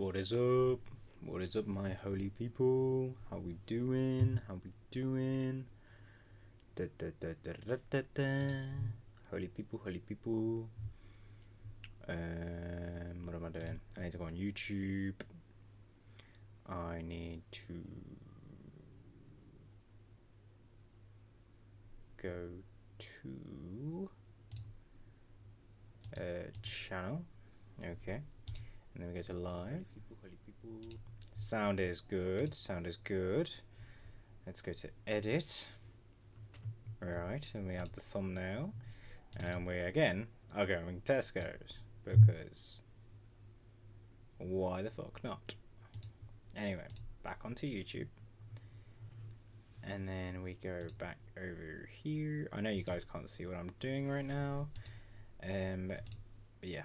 What is up? What is up, my holy people? How we doing? How we doing? Da, da, da, da, da, da, da. Holy people, holy people. What am I doing? I need to go on YouTube. I need to go to channel. Okay. And then we go to live. Sound is good. Sound is good. Let's go to edit. Right, and we have the thumbnail. And we again are going Tesco's because why the fuck not? Anyway, back onto YouTube. And then we go back over here. I know you guys can't see what I'm doing right now. But yeah.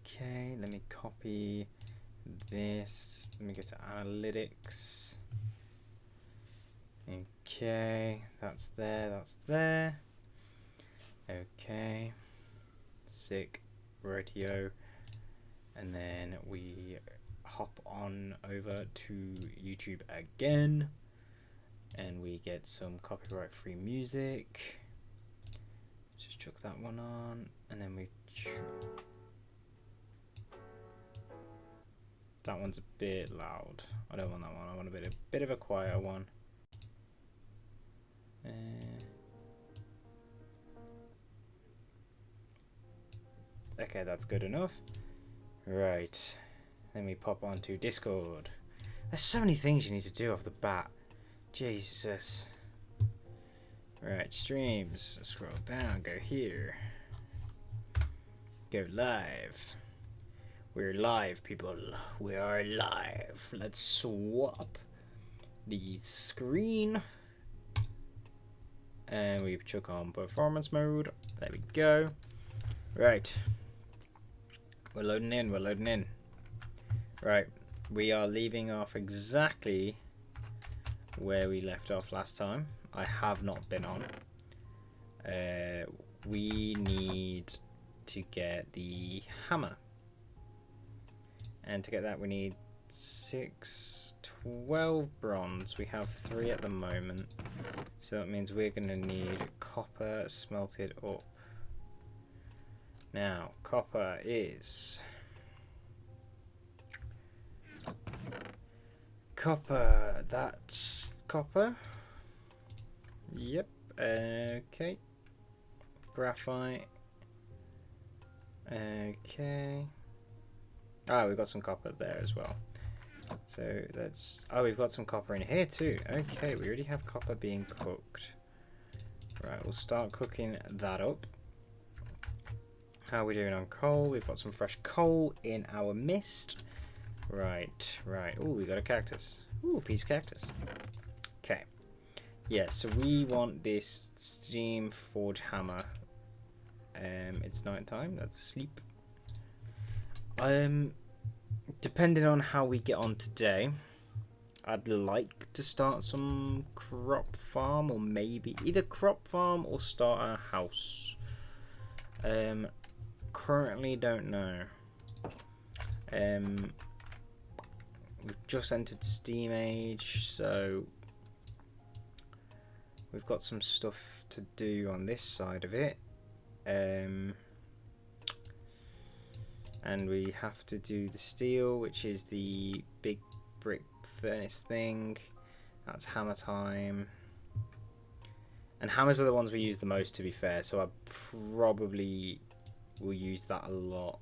Okay, let me copy this. Let me go to analytics. Okay, that's there, that's there. Okay, sick, rightio. And then we hop on over to YouTube again. And we get some copyright free music. Just chuck that one on. And then we... That one's a bit loud. I don't want that one. I want a bit of a quieter one. Okay, that's good enough. Right. Then we pop onto Discord. There's so many things you need to do off the bat. Jesus. Right, streams. Scroll down, go here. Go live. We're live, people. We are live. Let's swap the screen. And we chuck on performance mode. There we go. Right. We're loading in, we're loading in. Right. We are leaving off exactly where we left off last time. I have not been on. We need to get the hammer. And to get that we need 12 bronze. We have 3 at the moment. So that means we're going to need copper smelted up. Now, copper is... Copper, that's copper. Yep, okay. Graphite. Okay. Ah, we've got some copper there as well. So let's... Oh, we've got some copper in here too. Okay, we already have copper being cooked. Right, we'll start cooking that up. How are we doing on coal? We've got some fresh coal in our mist. Right, right. Oh, we got a cactus. Ooh, piece of cactus. Okay. Yeah, so we want this steam forge hammer. It's night time. Let's sleep. Depending on how we get on today, I'd like to start some crop farm, or maybe either crop farm or start a house. Currently don't know. We've just entered Steam Age, so we've got some stuff to do on this side of it. And we have to do the steel, which is the big brick furnace thing. That's hammer time. And hammers are the ones we use the most, to be fair, so I probably will use that a lot.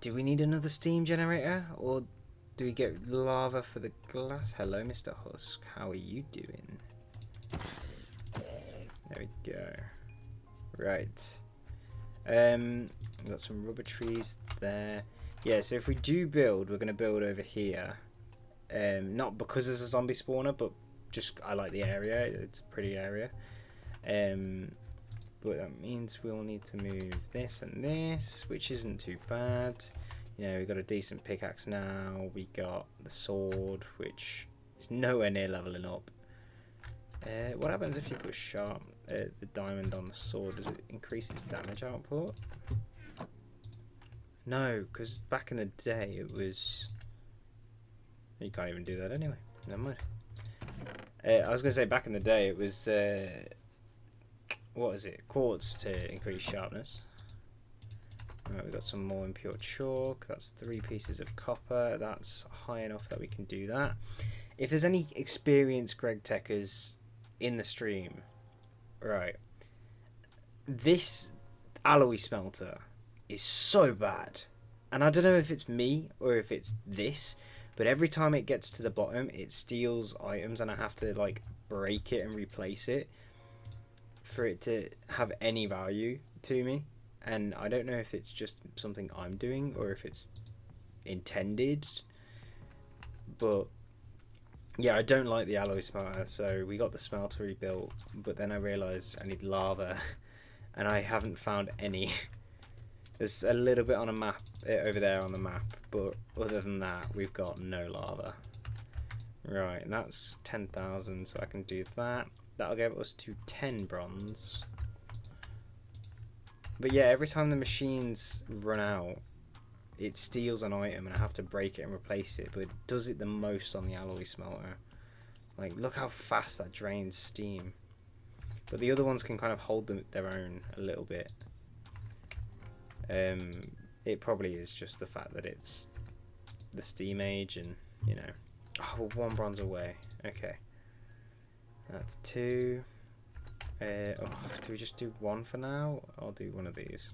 Do we need another steam generator, or do we get lava for the glass? Hello, Mr. Husk. How are you doing? There we go. Right. We've got some rubber trees there. Yeah, so if we do build, we're going to build over here. Not because there's a zombie spawner, but just I like the area. It's a pretty area. But that means we'll need to move this and this, which isn't too bad. You know, we've got a decent pickaxe now. We got the sword, which is nowhere near leveling up. What happens if you put the diamond on the sword? Does it increase its damage output? No, because back in the day it was... You can't even do that anyway. Never mind. I was going to say back in the day it was... what is it? Quartz to increase sharpness. Right, we've got some more impure chalk. That's 3 pieces of copper. That's high enough that we can do that. If there's any experienced Greg Techers in the stream, right, this alloy smelter is so bad. And I don't know if it's me or if it's this, but every time it gets to the bottom, it steals items and I have to, like, break it and replace it for it to have any value to me. And I don't know if it's just something I'm doing or if it's intended, but yeah, I don't like the alloy smelter. So we got the smelter rebuilt, but then I realised I need lava and I haven't found any. There's a little bit on a map over there on the map, but other than that we've got no lava. Right, and that's 10,000, so I can do that. That'll get us to 10 bronze. But yeah, every time the machines run out, it steals an item and I have to break it and replace it, but it does it the most on the alloy smelter. Like, look how fast that drains steam. But the other ones can kind of hold their own a little bit. It probably is just the fact that it's the steam age and, you know. Oh, we're 1 bronze away. Okay. That's 2. Do we just do 1 for now? I'll do one of these.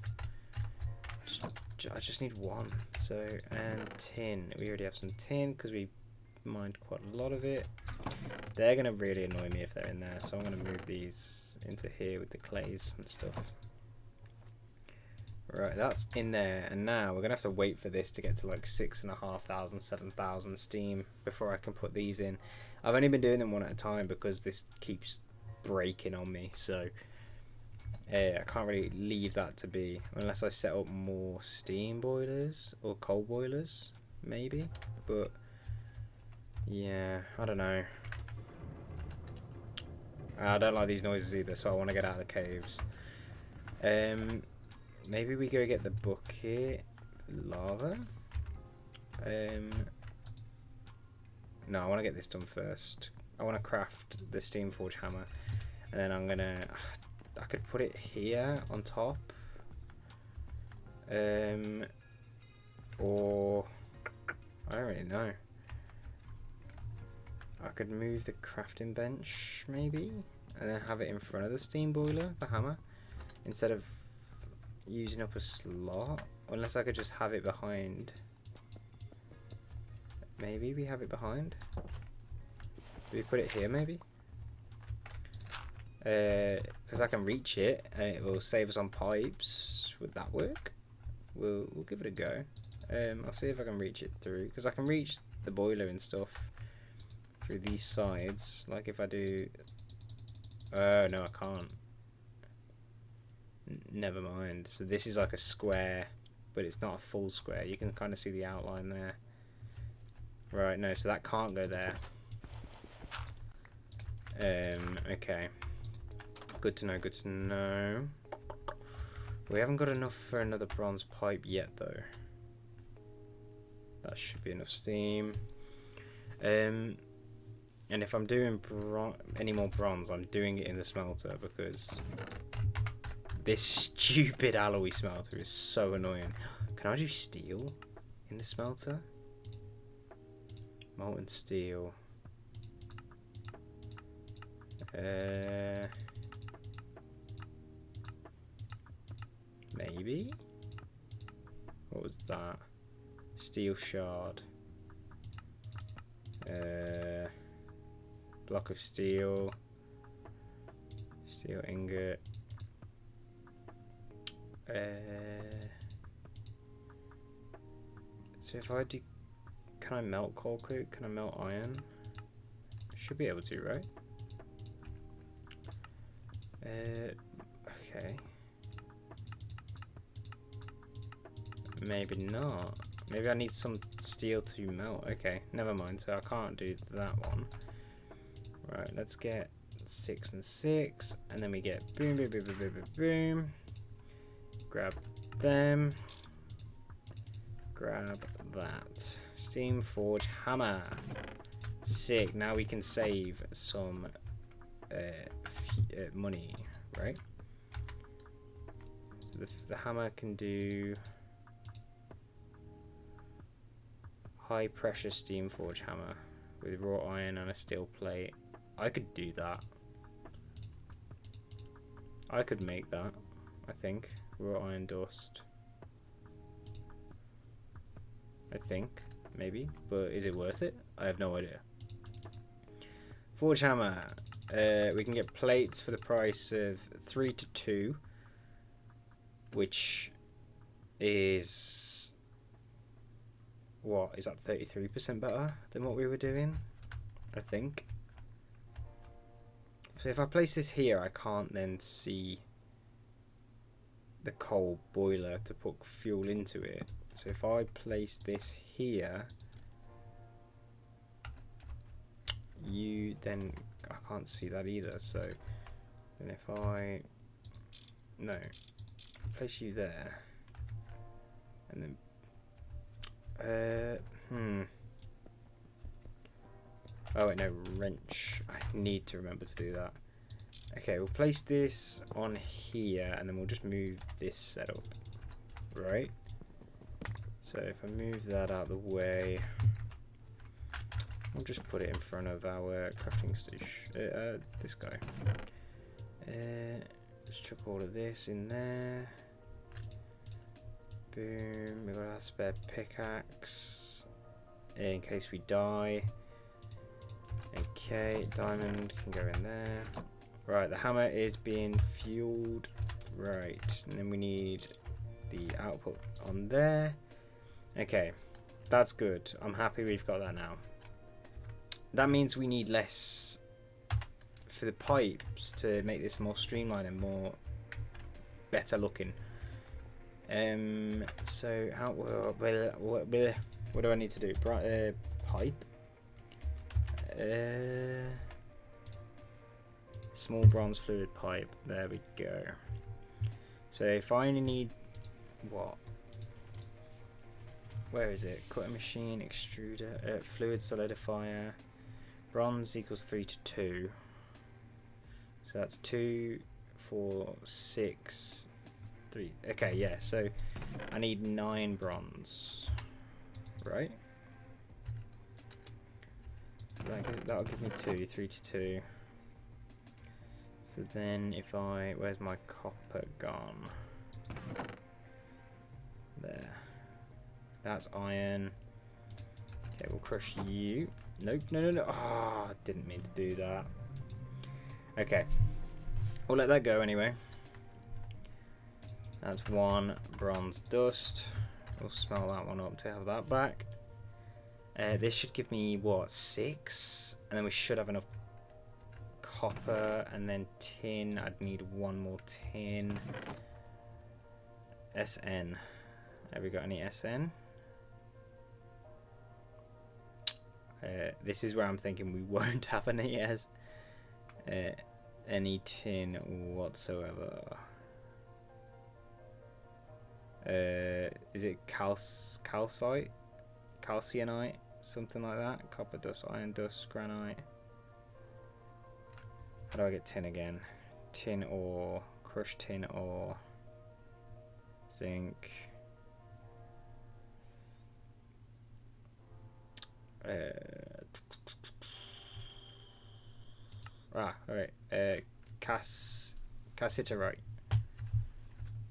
I just need 1. So, and tin. We already have some tin because we mined quite a lot of it. They're going to really annoy me if they're in there. So I'm going to move these into here with the clays and stuff. Right, that's in there. And now we're going to have to wait for this to get to like 6,500, 7,000 steam before I can put these in. I've only been doing them one at a time because this keeps breaking on me, so I can't really leave that to be unless I set up more steam boilers or coal boilers maybe, but yeah, I don't know. I don't like these noises either, so I want to get out of the caves. Maybe we go get the bucket lava. No, I want to get this done first. I want to craft the steam forge hammer. And then I'm gonna... I could put it here on top. Or... I don't really know. I could move the crafting bench, maybe? And then have it in front of the steam boiler, the hammer. Instead of using up a slot. Unless I could just have it behind. Maybe we have it behind. Do we put it here, maybe? Because I can reach it and it will save us on pipes. Would that work? We'll give it a go. I'll see if I can reach it through, because I can reach the boiler and stuff through these sides. Like if I do... no, I can't. Never mind. So this is like a square, but it's not a full square. You can kind of see the outline there. Right, no, so that can't go there. Okay. Good to know, good to know. We haven't got enough for another bronze pipe yet, though. That should be enough steam. And if I'm doing any more bronze, I'm doing it in the smelter, because this stupid alloy smelter is so annoying. Can I do steel in the smelter? Molten steel. Maybe? What was that? Steel shard. Block of steel. Steel ingot. So if I do... Can I melt coal coke? Can I melt iron? Should be able to, right? Okay. Maybe not. Maybe I need some steel to melt. Okay, never mind. So I can't do that one. Right, let's get 6 and 6. And then we get boom, boom, boom, boom, boom, boom, boom. Grab them. Grab that. Steamforge hammer. Sick. Now we can save some money, right? So the hammer can do high pressure Steamforge hammer with raw iron and a steel plate. I could do that. I could make that, I think. Raw iron dust. I think, maybe, but is it worth it? I have no idea. Forge hammer. We can get plates for the price of 3 to 2, which is what is that 33% better than what we were doing, I think. So if I place this here, I can't then see the coal boiler to put fuel into it. So if I place this here, then I can't see that either. So then if I place you there, and then oh wait, no, wrench. I need to remember to do that. Okay, we'll place this on here, and then we'll just move this setup, right? So if I move that out of the way, we'll just put it in front of our crafting station. This guy. Let's chuck all of this in there. Boom. We've got our spare pickaxe in case we die. Okay, diamond can go in there. Right, the hammer is being fueled. Right, and then we need the output on there. Okay, that's good. I'm happy we've got that now. That means we need less for the pipes to make this more streamlined and more better looking. So how what do I need to do? Pipe. Small bronze fluid pipe. There we go. So if I only need what? Where is it? Cutting machine, extruder, fluid solidifier. Bronze equals 3 to 2. So that's 2, 4, 6, 3. Okay, yeah. So I need 9 bronze, right? So that'll give me 2, 3 to 2. So then if where's my copper gone? There. That's iron. Okay, we'll crush you. Nope, no. Ah, didn't mean to do that. Okay. We'll let that go anyway. That's 1 bronze dust. We'll smell that one up to have that back. This should give me, what, 6? And then we should have enough copper and then tin. I'd need 1 more tin. SN. Have we got any SN? This is where I'm thinking we won't have any tin whatsoever. Is it calcite? Calcianite? Something like that? Copper dust, iron dust, granite. How do I get tin again? Tin ore, crushed tin ore, zinc. Alright. Cassiterite.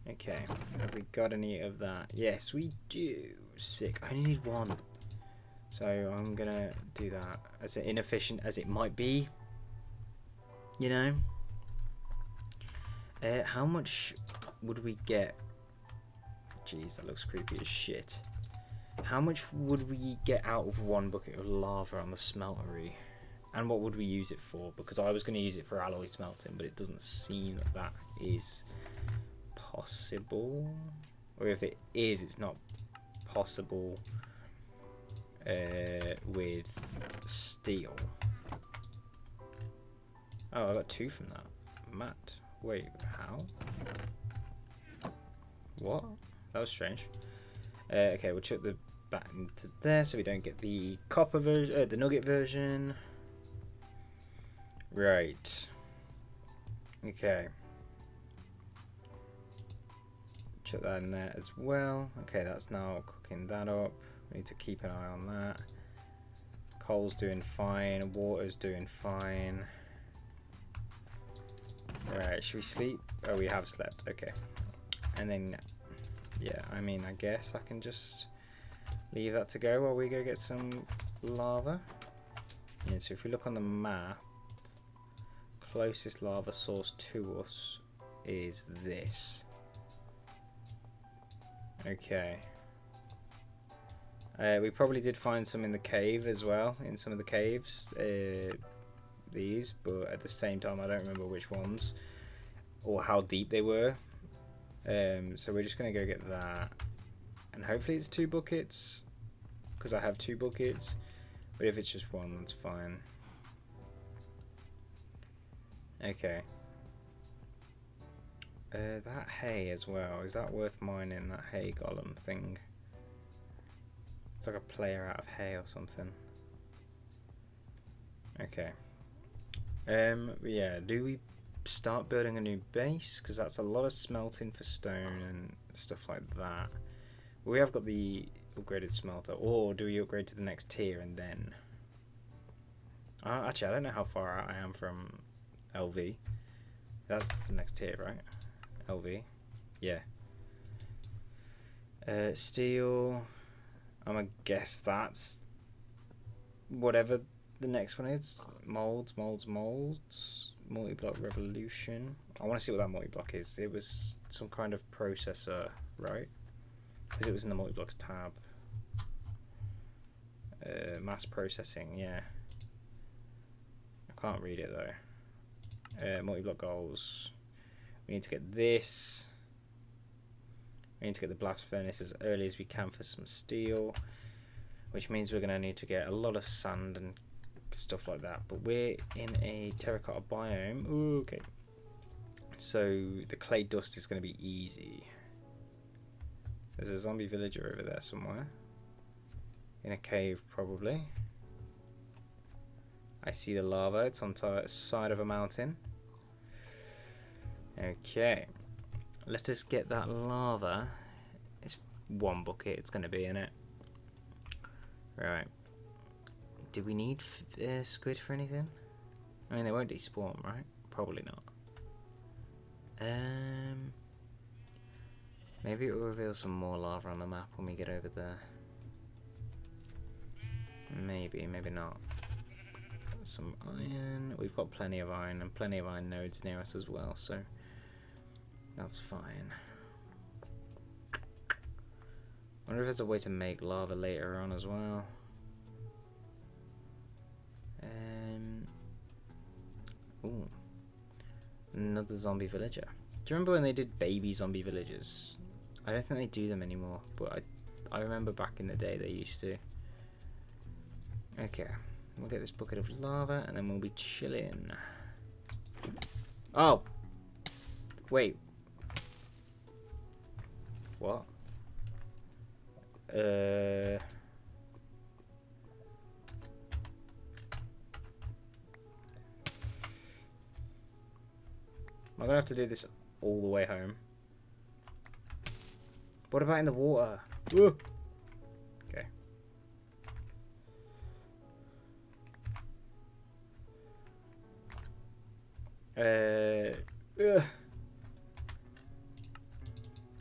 Okay, have we got any of that? Yes, we do. Sick. I only need 1. So I'm gonna do that. As inefficient as it might be, you know. How much would we get? Jeez, that looks creepy as shit. How much would we get out of 1 bucket of lava on the smeltery? And what would we use it for? Because I was going to use it for alloy smelting, but it doesn't seem that is possible. Or if it is, it's not possible with steel. Oh, I got 2 from that. Matt. Wait, how? What? That was strange. Okay, we'll chuck the back into there so we don't get the copper version, the nugget version. Right. Okay. Chuck that in there as well. Okay, that's now cooking that up. We need to keep an eye on that. Coal's doing fine. Water's doing fine. Right, should we sleep? Oh, we have slept. Okay. And then, yeah, I mean, I guess I can just leave that to go while we go get some lava. Yeah, so if we look on the map, closest lava source to us is this. Okay. We probably did find some in the cave as well, in some of the caves. These, but at the same time I don't remember which ones or how deep they were. So we're just going to go get that. And hopefully it's 2 buckets, because I have 2 buckets. But if it's just 1, that's fine. Okay. That hay as well, is that worth mining, that hay golem thing? It's like a player out of hay or something. Okay. Yeah, do we start building a new base? Because that's a lot of smelting for stone and stuff like that. We have got the upgraded smelter, or do we upgrade to the next tier and then... actually, I don't know how far out I am from LV. That's the next tier, right? LV. Yeah. Steel. I'm gonna guess that's whatever the next one is. Molds. Multi-block revolution. I want to see what that multi-block is. It was some kind of processor, right? Because it was in the multi-blocks tab. Mass processing, yeah. I can't read it though. Multi-block goals. We need to get this. We need to get the blast furnace as early as we can for some steel, which means we're going to need to get a lot of sand and stuff like that. But we're in a terracotta biome. Ooh, okay. So the clay dust is going to be easy. There's a zombie villager over there somewhere. In a cave, probably. I see the lava. It's on the side of a mountain. Okay. Let us get that lava. It's 1 bucket it's going to be in it. Right. Do we need squid for anything? I mean, they won't despawn, right? Probably not. Maybe it will reveal some more lava on the map when we get over there. Maybe, maybe not. Some iron. We've got plenty of iron and plenty of iron nodes near us as well, so that's fine. I wonder if there's a way to make lava later on as well. Ooh. Another zombie villager. Do you remember when they did baby zombie villagers? I don't think they do them anymore, but I remember back in the day they used to. Okay, we'll get this bucket of lava and then we'll be chilling. Oh! Wait. What? I'm gonna have to do this all the way home. What about in the water? Whoa. Okay.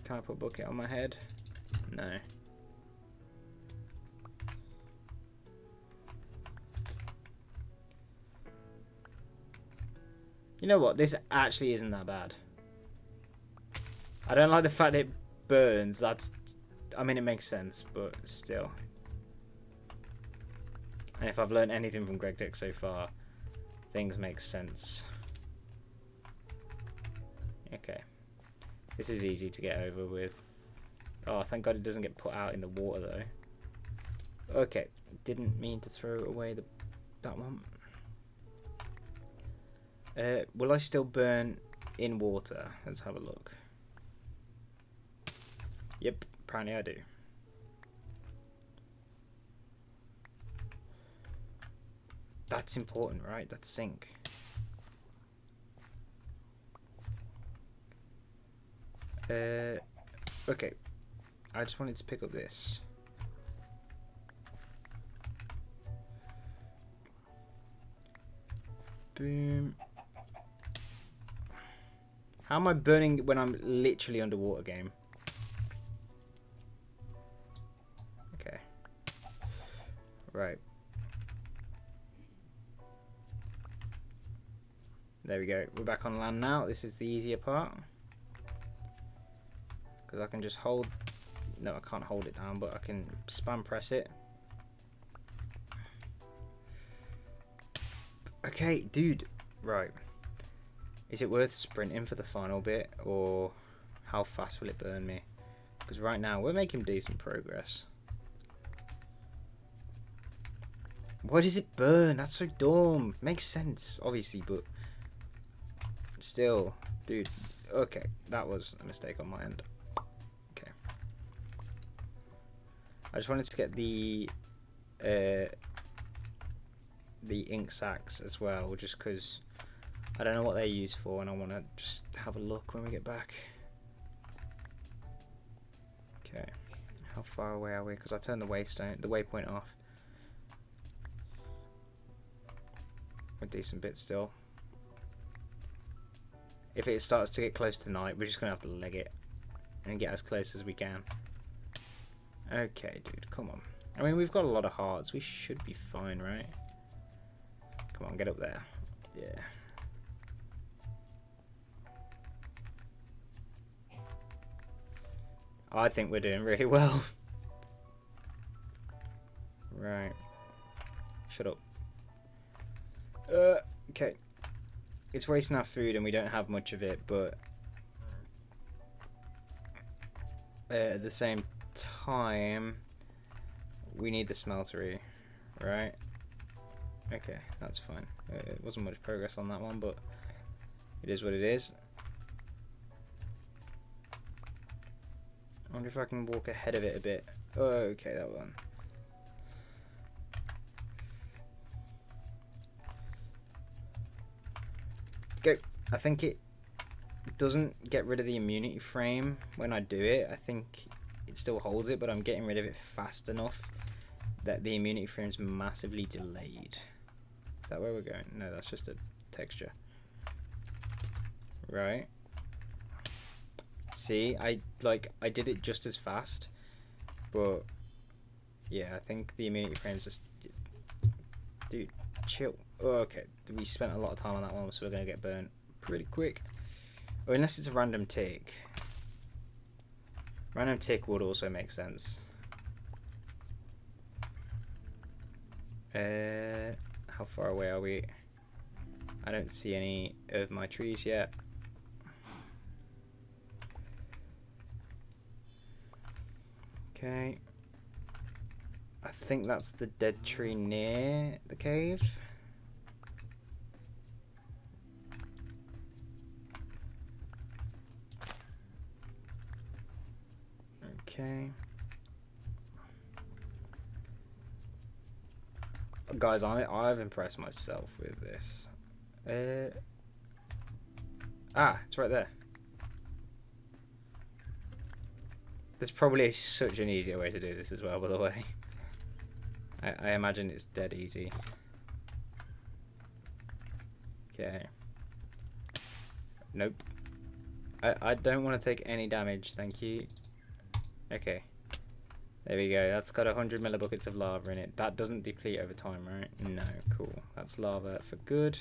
Can I put a bucket on my head? No. You know what? This actually isn't that bad. I don't like the fact it burns. That's... I mean, it makes sense, but still. And if I've learned anything from GregTech so far, things make sense. Okay. This is easy to get over with. Oh, thank God it doesn't get put out in the water, though. Okay. Didn't mean to throw away that one. Will I still burn in water? Let's have a look. Yep, apparently I do. That's important, right? That's sync. Okay. I just wanted to pick up this. Boom. How am I burning when I'm literally underwater, game? Okay. Right. There we go. We're back on land now. This is the easier part. Because I can just hold... No, I can't hold it down, but I can spam press it. Okay, dude. Right. Is it worth sprinting for the final bit, or how fast will it burn me? Because right now we're making decent progress. Why does it burn? That's so dumb. Makes sense, obviously, but still, dude. Okay, that was a mistake on my end. Okay. I just wanted to get the ink sacs as well, just because I don't know what they're used for, and I want to just have a look when we get back. Okay, how far away are we? Because I turned the waypoint off. A decent bit still. If it starts to get close to night, we're just gonna have to leg it and get as close as we can. Okay, dude, come on. I mean, we've got a lot of hearts. We should be fine, right? Come on, get up there. Yeah. I think we're doing really well. Right. Shut up. Okay. It's wasting our food and we don't have much of it, but at the same time, we need the smeltery, right? Okay, that's fine. It wasn't much progress on that one, but it is what it is. I wonder if I can walk ahead of it a bit. Oh, okay, that one. Go. I think it doesn't get rid of the immunity frame when I do it. I think it still holds it, but I'm getting rid of it fast enough that the immunity frame's massively delayed. Is that where we're going? No, that's just a texture. Right. See, I did it just as fast, but yeah, I think the immunity frame's just... Dude, chill. Oh, okay, we spent a lot of time on that one, so we're gonna get burnt pretty quick. Or unless it's a random tick. Random tick would also make sense. How far away are we? I don't see any of my trees yet. Okay. I think that's the dead tree near the cave. Okay. Guys, I've impressed myself with this. It's right there. There's probably such an easier way to do this as well, by the way. I imagine it's dead easy. Okay. Nope. I don't want to take any damage, thank you. Okay. There we go. That's got 100 millibuckets of lava in it. That doesn't deplete over time, right? No. Cool. That's lava for good.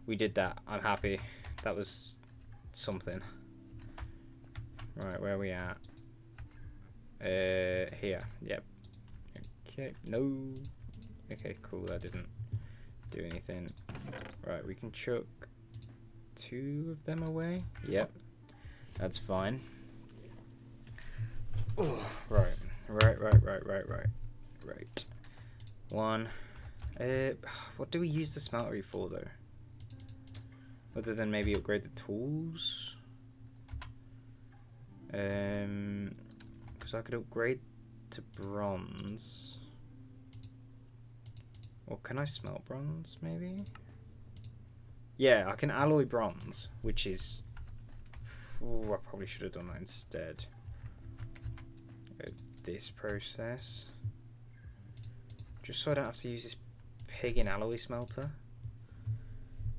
We did that. I'm happy. That was something. Right, where are we at? Here. Yep. Okay. No. Okay, cool. That didn't do anything. Right, we can chuck 2 of them away. Yep. That's fine. Oh, right. One. What do we use the smeltery for, though? Other than maybe upgrade the tools? Because I could upgrade to bronze. Or can I smelt bronze, maybe? Yeah, I can alloy bronze, which is... Ooh, I probably should have done that instead of this process. Just so I don't have to use this pig in alloy smelter.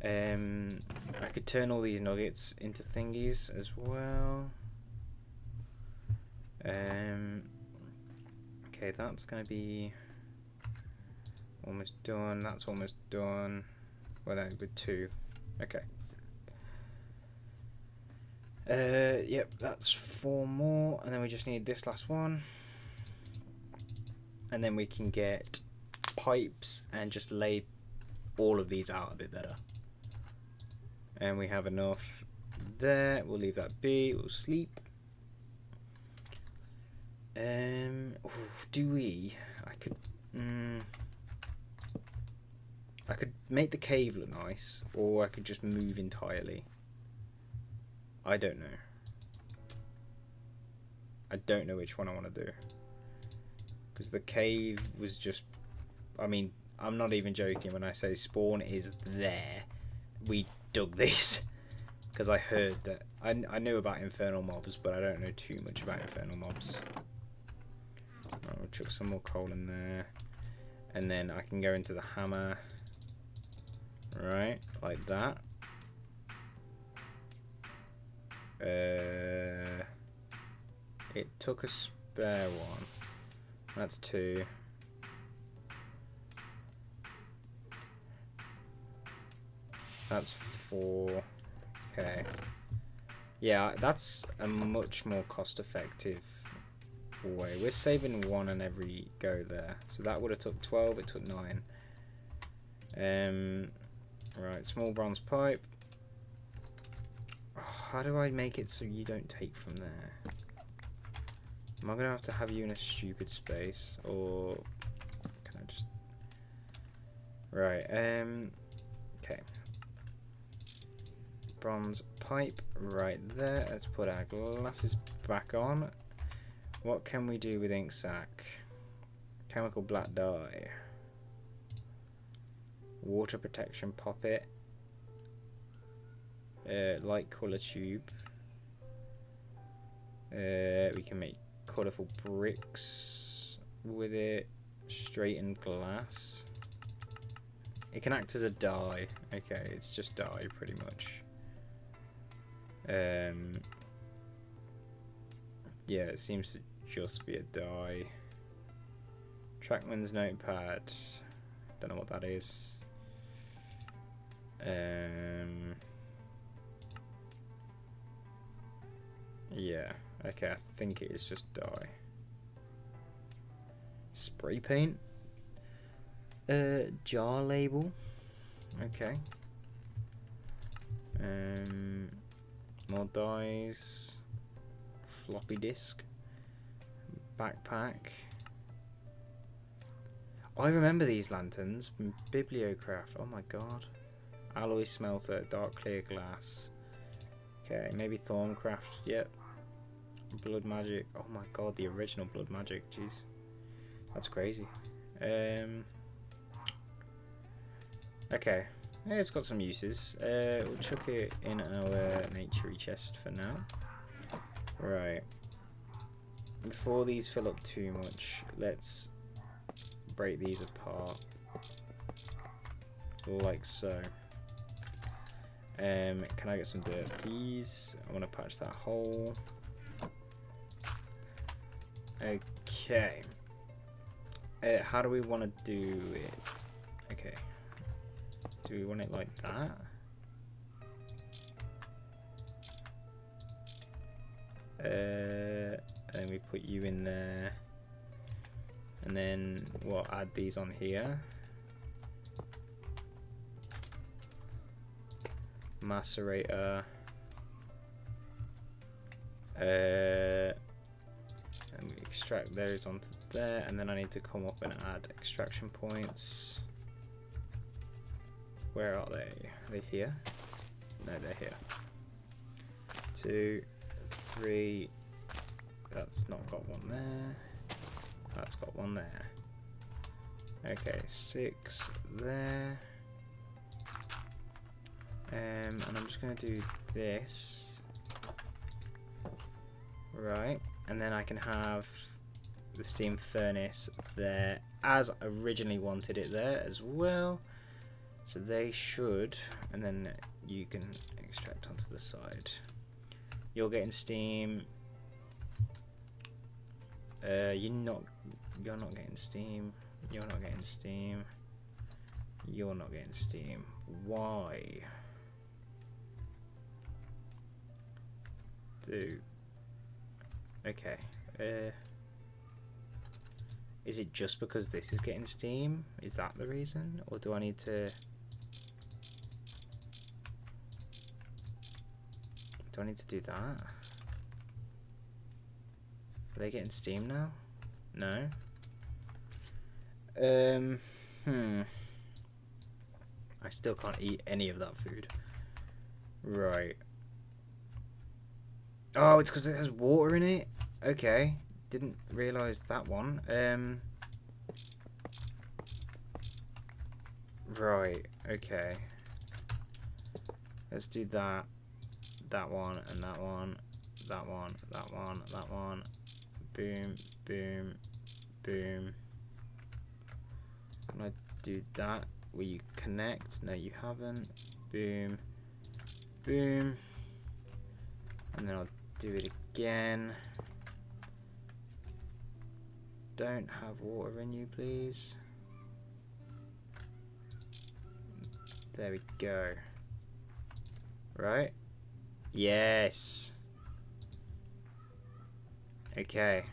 I could turn all these nuggets into thingies as well. Okay, that's going to be almost done. That's almost done. Well, then with 2. Okay. Yep, that's 4 more, and then we just need this last one, and then we can get pipes and just lay all of these out a bit better. And we have enough there. We'll leave that be. We'll sleep. Do we? I could make the cave look nice, or I could just move entirely. I don't know. I don't know which one I want to do. Because the cave was just... I mean, I'm not even joking when I say spawn is there. We dug this. Because I heard that... I knew about infernal mobs, but I don't know too much about infernal mobs. I'll chuck some more coal in there. And then I can go into the hammer. Right, like that. It took a spare one. That's 2. That's 4. Okay. Yeah, that's a much more cost-effective way. We're saving 1 on every go there. So that would have took 12. It took 9. Right, small bronze pipe. How do I make it so you don't take from there? Am I gonna have you in a stupid space, or can I just... Right, okay. Bronze pipe right there. Let's put our glasses back on. What can we do with ink sac? Chemical black dye. Water protection poppet. Light colour tube. We can make colourful bricks with it. Straightened glass. It can act as a dye. Okay, it's just dye pretty much. Yeah, it seems to just be a dye. Trackman's notepad. Don't know what that is. Yeah, okay, I think it is just dye. Spray paint. Jar label. Okay. More dyes. Floppy disk. Backpack. Oh, I remember these lanterns. Bibliocraft. Oh my god. Alloy smelter. Dark clear glass. Okay, maybe Thorncraft. Yep. Blood magic. Oh my god, the original blood magic. Jeez. That's crazy. Okay. Yeah, it's got some uses. We'll chuck it in our naturey chest for now. Right. Before these fill up too much, let's break these apart. Like so. Can I get some dirt, please? I want to patch that hole. Okay. How do we want to do it? Okay. Do we want it like that? And we put you in there. And then we'll add these on here. Macerator. And we extract those onto there, and then I need to come up and add extraction points. Where are they? Are they here? No, they're here. 2, 3. That's not got one there. That's got one there. Okay, 6 there. And I'm just going to do this. Right, and then I can have the steam furnace there as I originally wanted it there as well. So they should, and then you can extract onto the side. You're getting steam. You're not getting steam. You're not getting steam. You're not getting steam. Why? Okay. Is it just because this is getting steam? Is that the reason? Or do I need to... Do I need to do that? Are they getting steam now? No? I still can't eat any of that food. Right. Oh, it's because it has water in it? Okay. Didn't realise that one. Right, okay. Let's do that. That one, and that one. That one, that one, that one. Boom, boom, boom. Can I do that? Will you connect? No, you haven't. Boom, boom. And then I'll do it again. Don't have water in you, please. There we go. Right? Yes. Okay.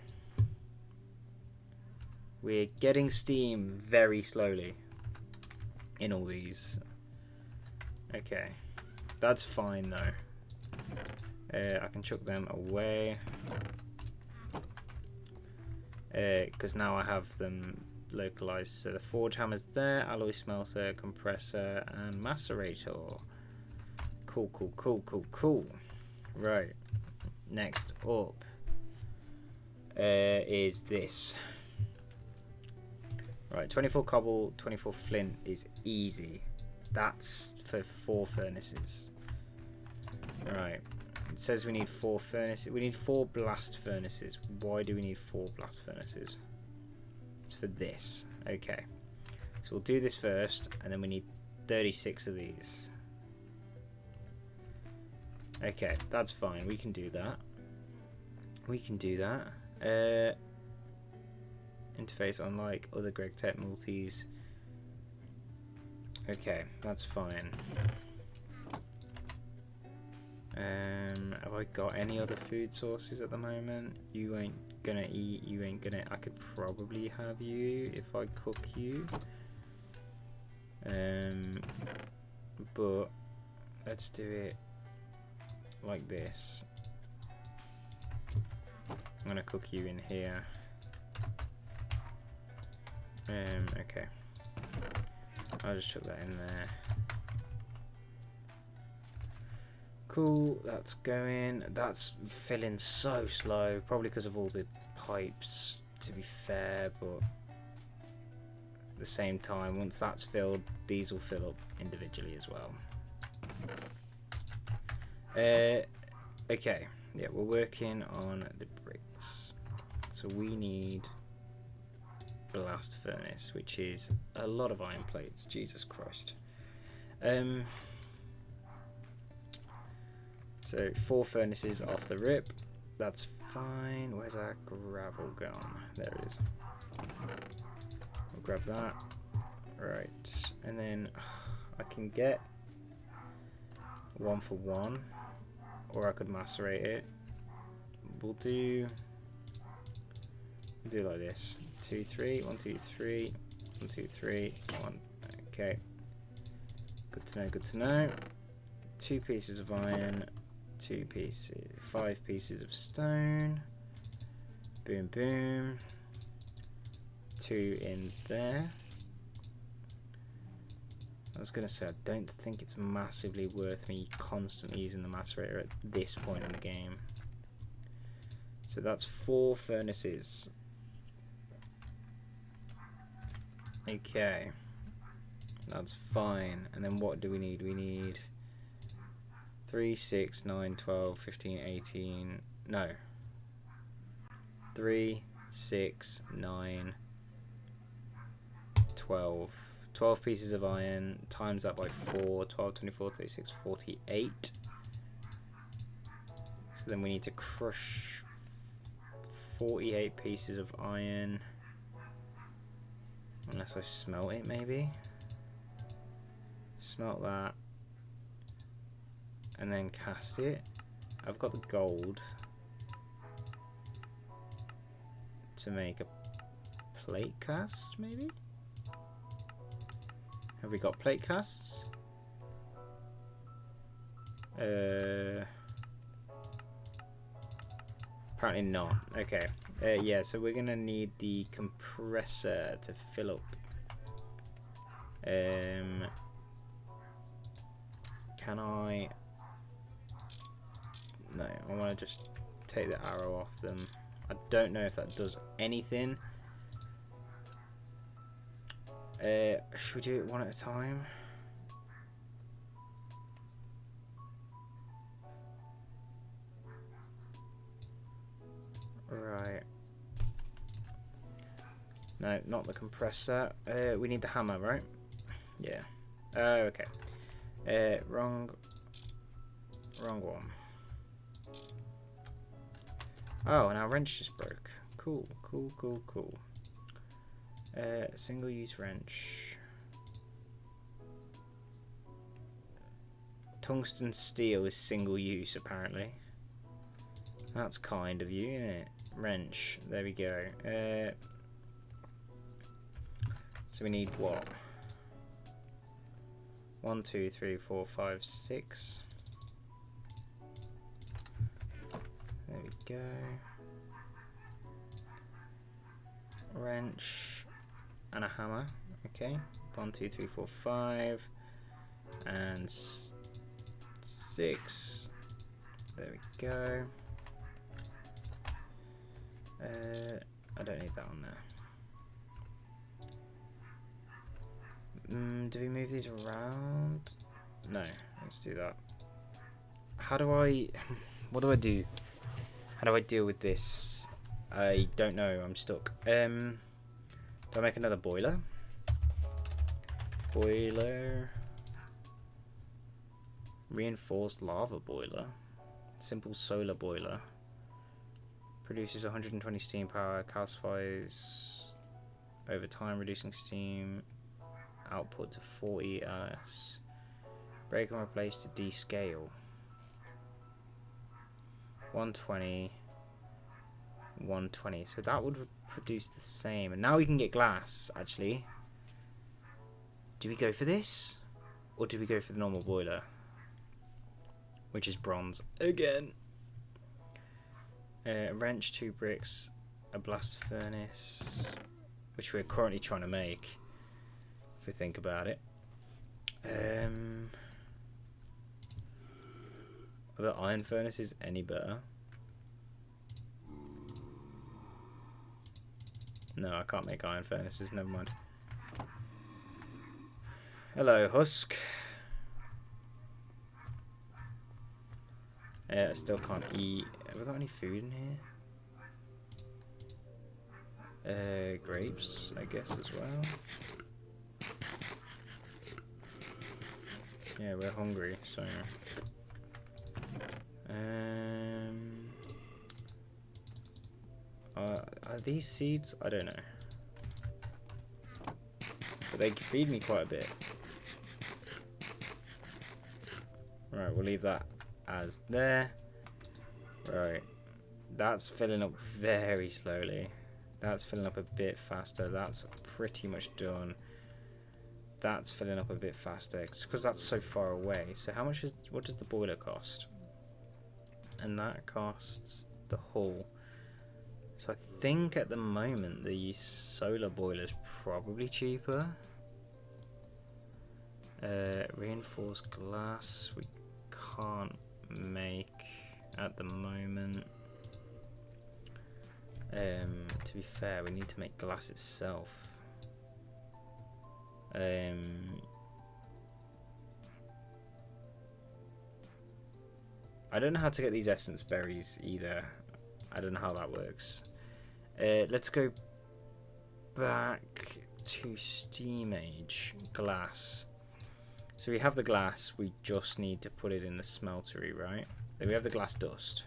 We're getting steam very slowly in all these. Okay. That's fine though. I can chuck them away. Because now I have them localized. So the forge hammer's there, alloy smelter, compressor, and macerator. Cool, cool, cool, cool, cool. Right. Next up is this. Right, 24 cobble, 24 flint is easy. That's for 4 furnaces. Right. It says we need 4 furnaces. We need 4 blast furnaces. Why do we need 4 blast furnaces? It's for this. Okay. So we'll do this first, and then we need 36 of these. Okay, that's fine. We can do that. We can do that. Interface unlike other GregTech multis. Okay, that's fine. Have I got any other food sources at the moment? You ain't gonna eat, you ain't gonna... I could probably have you if I cook you. But let's do it like this. I'm gonna cook you in here. Okay. I'll just chuck that in there. Cool, that's going. That's filling so slow, probably because of all the pipes, to be fair, but at the same time, once that's filled, these will fill up individually as well. Okay, yeah, we're working on the bricks. So we need blast furnace, which is a lot of iron plates, Jesus Christ. So 4 furnaces off the rip, that's fine. Where's our gravel gone? There it is. We'll grab that. Right, and then I can get 1 for 1, or I could macerate it. We'll do like this. 2, 3, 1, 2, 3, 1, 2, 3, 1. Okay. Good to know, good to know. 2 pieces of iron, 2 pieces, 5 pieces of stone. Boom, boom. 2 in there. I was going to say, I don't think it's massively worth me constantly using the macerator at this point in the game. So that's 4 furnaces. Okay. That's fine. And then what do we need? We need 3, 6, 9, 12, 15, 18. No. 3, 6, 9, 12. 12 pieces of iron. Times that by 4. 12, 24, 36, 48. So then we need to crush 48 pieces of iron. Unless I smelt it, maybe. Smelt that. And then cast it. I've got the gold to make a plate cast, maybe? Have we got plate casts? Apparently not. Okay. Yeah, so we're gonna need the compressor to fill up. Can I? No, I want to just take the arrow off them. I don't know if that does anything. Should we do it one at a time? Right. No, not the compressor. We need the hammer, right? Yeah. Okay. Wrong one. Oh, and our wrench just broke. Cool. Single-use wrench. Tungsten steel is single-use, apparently. That's kind of you, isn't it? Wrench. There we go. So we need what? 1, 2, 3, 4, 5, 6. There we go. Wrench and a hammer. Okay. 1, 2, 3, 4, 5, and 6. There we go. I don't need that on there. Do we move these around? No, let's do that. How do I... what do I do? How do I deal with this? I don't know, I'm stuck. Do I make another boiler? Boiler. Reinforced lava boiler. Simple solar boiler. Produces 120 steam power, calcifies over time, reducing steam output to 40 LS. Break and replace to descale. 120, 120. So that would produce the same. And now we can get glass, actually. Do we go for this? Or do we go for the normal boiler? Which is bronze again. A wrench, 2 bricks, a blast furnace, which we're currently trying to make, if we think about it. Are the iron furnaces any better? No, I can't make iron furnaces, never mind. Hello, Husk. I still can't eat. Have we got any food in here? Grapes, I guess, as well. Yeah, we're hungry, so... are these seeds? I don't know. But they feed me quite a bit. Right, we'll leave that as there. Right, that's filling up very slowly. That's filling up a bit faster. That's pretty much done. That's filling up a bit faster. It's because that's so far away. So how much is, what does the boiler cost? And that costs the hull. So I think at the moment the solar boiler is probably cheaper. Reinforced glass we can't make at the moment. To be fair, we need to make glass itself. I don't know how to get these essence berries either. I don't know how that works. Let's go back to Steam Age. Glass. So we have the glass, we just need to put it in the smeltery, right? Then we have the glass dust.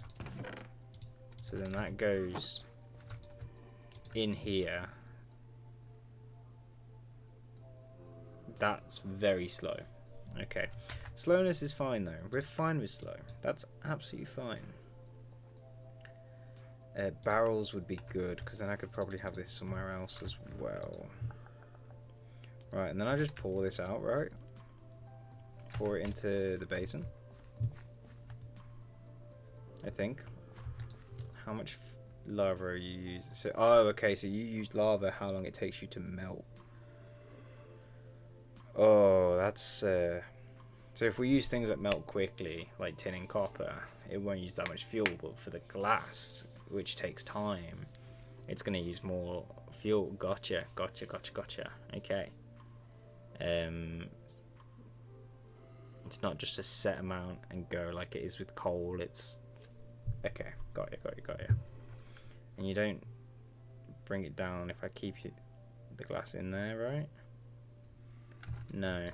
So then that goes in here. That's very slow. Okay. Slowness is fine though. We're fine with slow. That's absolutely fine. Barrels would be good, because then I could probably have this somewhere else as well. Right, and then I just pour this out, right? Pour it into the basin. I think. How much lava are you using? So, oh, okay, so you use lava, how long it takes you to melt. Oh, that's... So if we use things that melt quickly, like tin and copper, it won't use that much fuel, but for the glass, which takes time, it's going to use more fuel. Gotcha. Okay. It's not just a set amount and go like it is with coal. It's okay. Got you. And you don't bring it down if I keep the glass in there, right? No.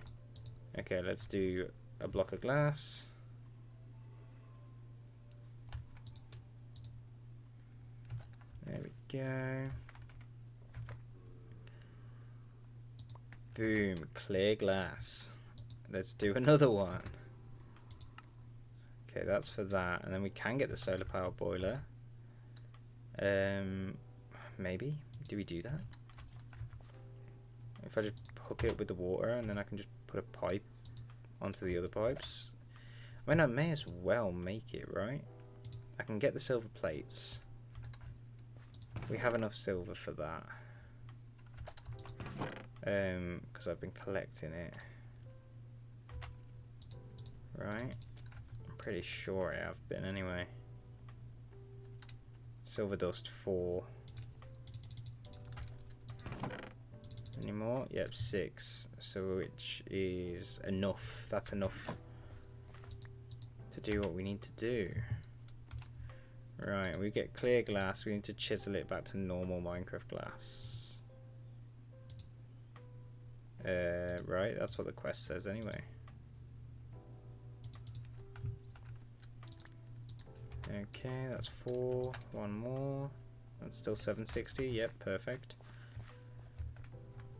Okay, let's do a block of glass. There we go. Boom, clear glass. Let's do another one. Okay, that's for that. And then we can get the solar power boiler. Maybe. Do we do that? If I just hook it up with the water and then I can just put a pipe onto the other pipes. I mean, I may as well make it, right? I can get the silver plates. We have enough silver for that. Because I've been collecting it. Right? I'm pretty sure I have been anyway. Silver dust 4. Any more? Yep, 6. So which is enough. That's enough to do what we need to do. Right, we get clear glass. We need to chisel it back to normal Minecraft glass. Right, that's what the quest says anyway. Okay, that's 4. One more. That's still 760. Yep, perfect.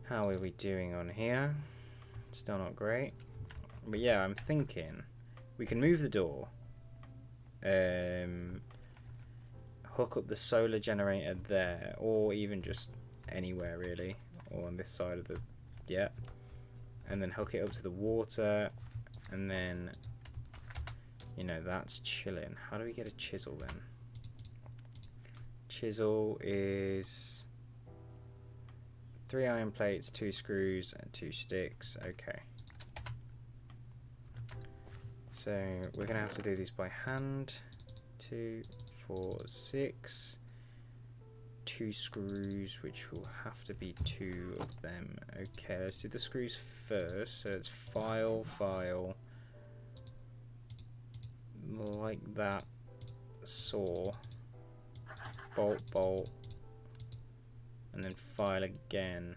How are we doing on here? Still not great. But yeah, I'm thinking we can move the door. Hook up the solar generator there, or even just anywhere really, or on this side of the, yeah. And then hook it up to the water, and then, you know, that's chilling. How do we get a chisel then? Chisel is 3 iron plates, 2 screws, and 2 sticks. Okay. So we're gonna have to do these by hand. 2, 4, 6. 2 screws, which will have to be 2 of them. Okay, let's do the screws first. So it's file, like that. Saw, bolt, and then file again.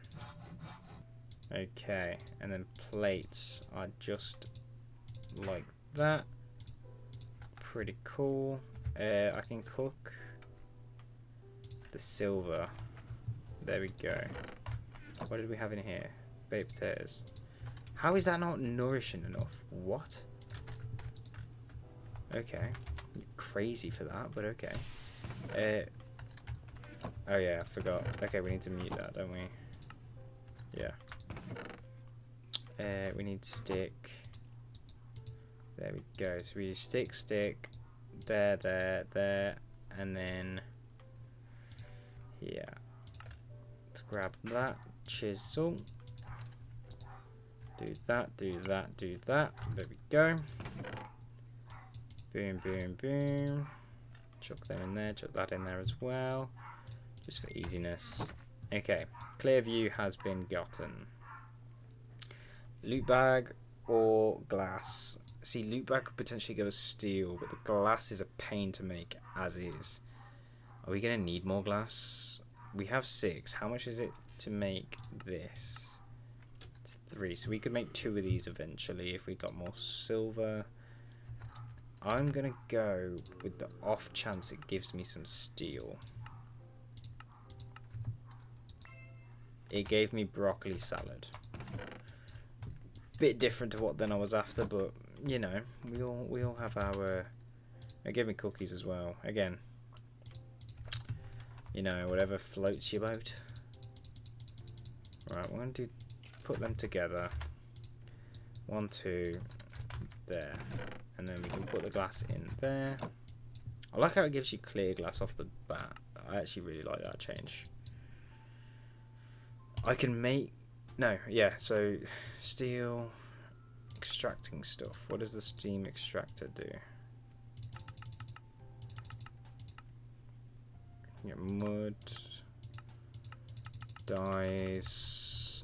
Okay, and then plates are just like that. Pretty cool. I can cook the silver. There we go. What did we have in here? Baked potatoes. How is that not nourishing enough? What? Okay. You're crazy for that, but okay. Oh yeah, I forgot. Okay, we need to mute that, don't we? Yeah. We need stick. There we go. So we stick, there, and then yeah. Let's grab that chisel. Do that. There we go. Boom. Chuck them in there. Chuck that in there as well, just for easiness. Okay, clear view has been gotten. Loot bag or glass. See, loot bag could potentially go as steel, but the glass is a pain to make as is. Are we going to need more glass? We have 6. How much is it to make this? It's 3. So we could make 2 of these eventually if we got more silver. I'm going to go with the off chance it gives me some steel. It gave me broccoli salad. Bit different to what then I was after, but you know, we all have our. It gave me cookies as well. Again, you know, whatever floats your boat. Right, we're going to put them together. 1, 2, there, and then we can put the glass in there. I like how it gives you clear glass off the bat. I actually really like that change. I can make so steel extracting stuff. What does the steam extractor do? You get mud, dyes,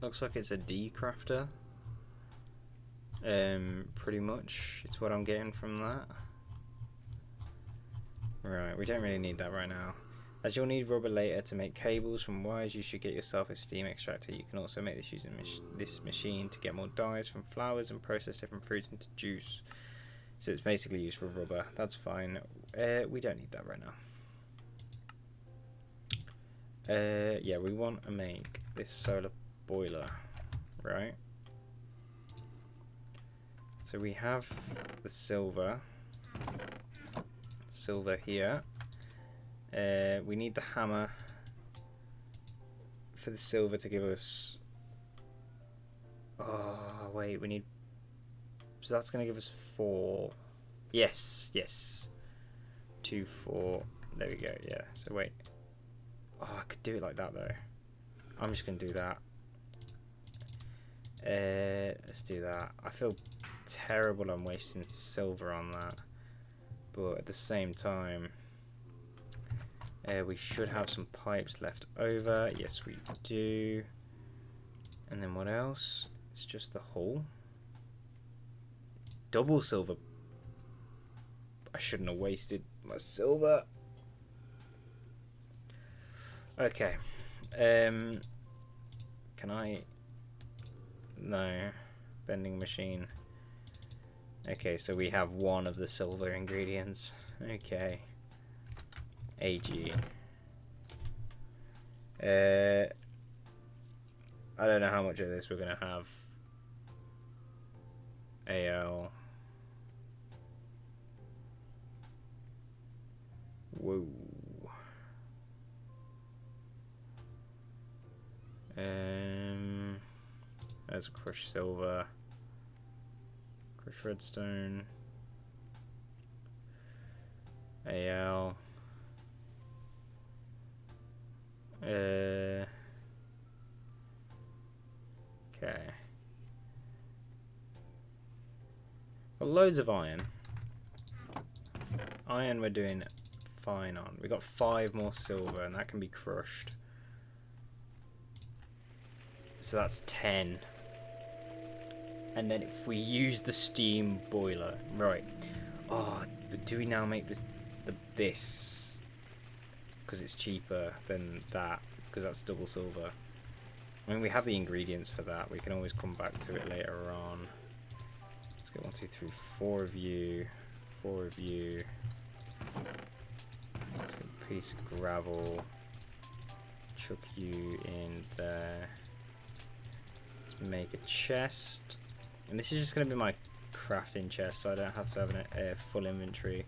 looks like it's a decrafter. Pretty much, it's what I'm getting from that. Right, we don't really need that right now. As you'll need rubber later to make cables from wires, you should get yourself a steam extractor. You can also make this using this machine to get more dyes from flowers and process different fruits into juice. So it's basically used for rubber. That's fine. We don't need that right now. Yeah, we want to make this solar boiler, right? So we have the silver here. We need the hammer for the silver to give us. Oh wait, we need. So that's going to give us 4. Yes. 2, 4. There we go. Yeah. So wait. Oh, I could do it like that though. I'm just going to do that. Let's do that. I feel terrible I'm wasting silver on that, but at the same time, we should have some pipes left over. Yes, we do. And then what else? It's just the hull. Double silver. I shouldn't have wasted my silver. Okay. Can I? No. Bending machine. Okay, so we have 1 of the silver ingredients. Okay. AG. I don't know how much of this we're gonna have. AL. Whoa. There's crushed silver. Crushed redstone. AL. Okay. Got loads of iron. Iron we're doing fine on. We got 5 more silver, and that can be crushed. So that's 10. And then if we use the steam boiler, right? Oh, but do we now make this because it's cheaper than that? Because that's double silver. I mean, we have the ingredients for that. We can always come back to it later on. Let's go 1, 2, 3, 4 of you. 4 of you. Let's get a piece of gravel. Chuck you in there. Let's make a chest. And this is just going to be my crafting chest, so I don't have to have a full inventory.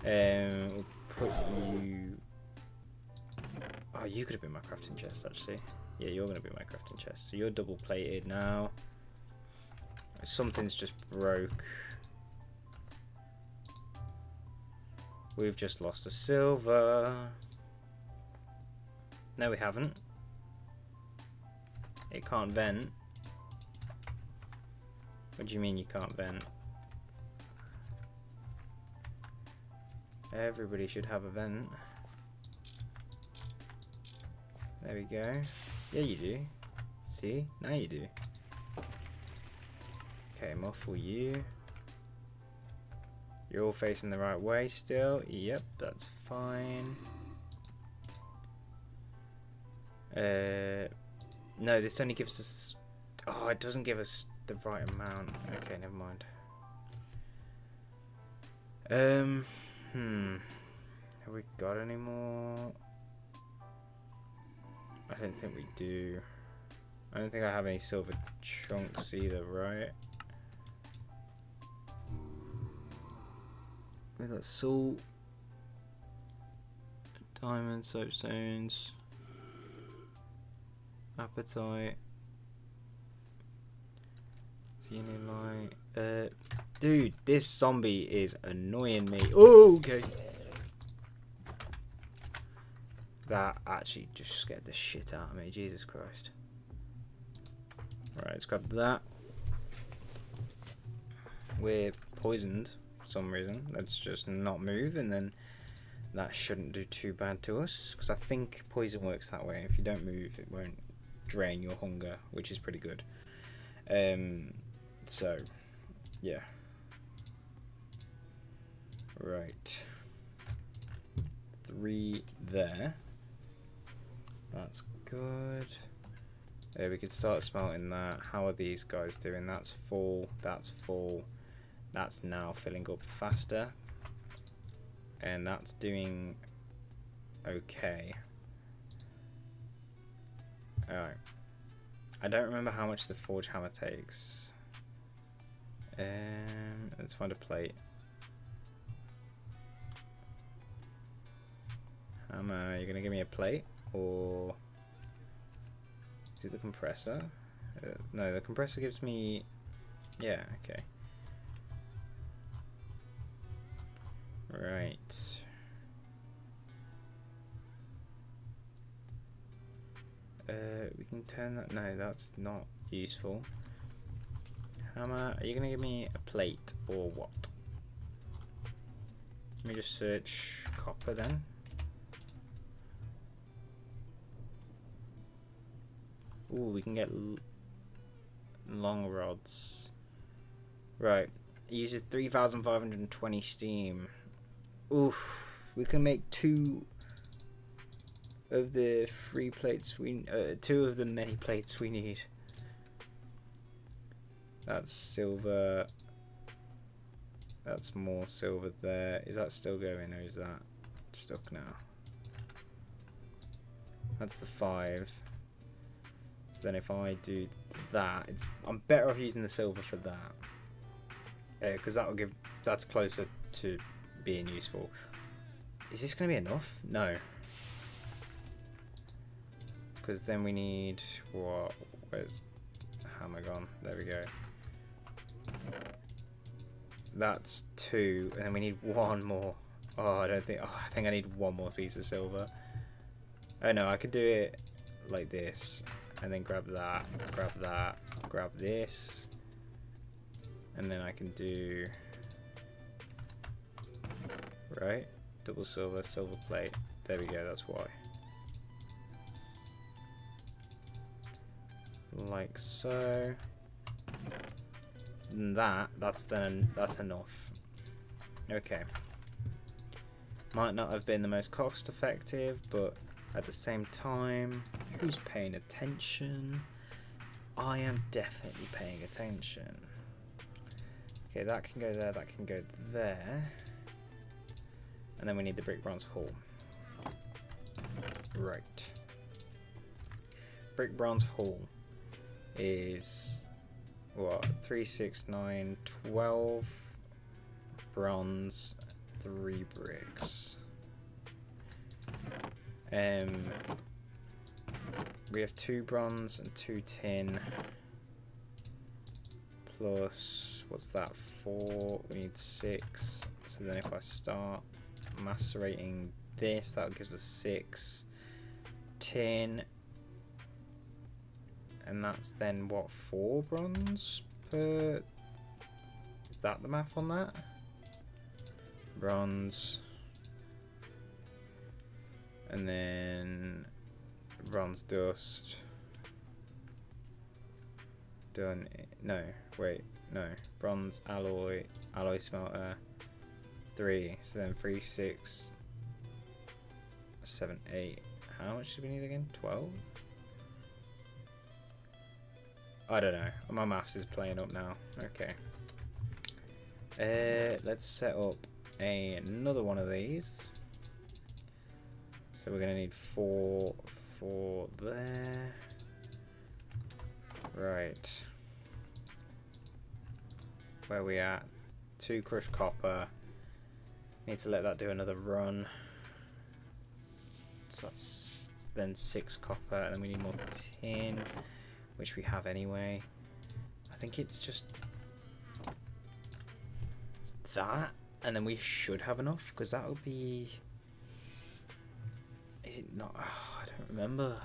We'll put you. Oh, you could have been my crafting chest, actually. Yeah, you're going to be my crafting chest. So you're double plated now. Something's just broke. We've just lost the silver. No, we haven't. It can't vent. What do you mean you can't vent? Everybody should have a vent. There we go. Yeah, you do. See? Now you do. Okay, muffle you. You're all facing the right way still. Yep, that's fine. No, this only gives us... Oh, it doesn't give us the right amount. Okay, never mind. Have we got any more? I don't think we do. I don't think I have any silver chunks either, right? We got salt, diamond, soapstones, appetite, light. Dude, this zombie is annoying me. Oh, okay. That actually just scared the shit out of me. Jesus Christ. Alright, let's grab that. We're poisoned for some reason. Let's just not move, and then that shouldn't do too bad to us. Because I think poison works that way. If you don't move, it won't drain your hunger, which is pretty good. So, yeah. Right. 3 there. That's good. We could start smelting that. How are these guys doing? That's full. That's full. That's now filling up faster. And that's doing okay. Alright. I don't remember how much the forge hammer takes. Let's find a plate. Hammer, are you gonna give me a plate? Or is it the compressor? No, the compressor gives me... Yeah, okay. Right. We can turn that... No, that's not useful. Hammer, are you going to give me a plate or what? Let me just search copper then. Ooh, we can get long rods. Right. It uses 3,520 steam. Oof. We can make 2 of the 3 plates we... 2 of the many plates we need. That's silver. That's more silver there. Is that still going, or is that stuck now? That's the 5. So then if I do that, I'm better off using the silver for that. Because that will give... That's closer to being useful. Is this going to be enough? No. Because then we need... What? Where's the hammer gone? There we go. That's 2, and then we need 1 more. Oh, I think I need 1 more piece of silver. Oh no, I could do it like this, and then grab that, grab this, and then I can do... Right? Double silver, silver plate. There we go, that's why. Like so. And that's enough. Okay. Might not have been the most cost effective, but at the same time, who's paying attention? I am definitely paying attention. Okay, that can go there, that can go there. And then we need the brick bronze hull. Right. Brick bronze hull is what? 3, 6, 9, 12 bronze, 3 bricks. We have 2 bronze and 2 tin. Plus, what's that? 4. We need 6. So then if I start macerating this, that gives us 6 tin. And that's then what, 4 bronze per... Is that the math on that? Bronze. And then Bronze dust. Done. No, wait, no. Bronze alloy smelter. 3. So then 3, 6, 7, 8. How much do we need again? 12? I don't know. My maths is playing up now. Okay. Let's set up another one of these. So we're going to need 4 there. Right. Where are we at? 2 crushed copper. Need to let that do another run. So that's then 6 copper, and then we need more tin, which we have anyway. I think it's just that, and then we should have enough, because that would be... Is it not? Oh, I don't remember.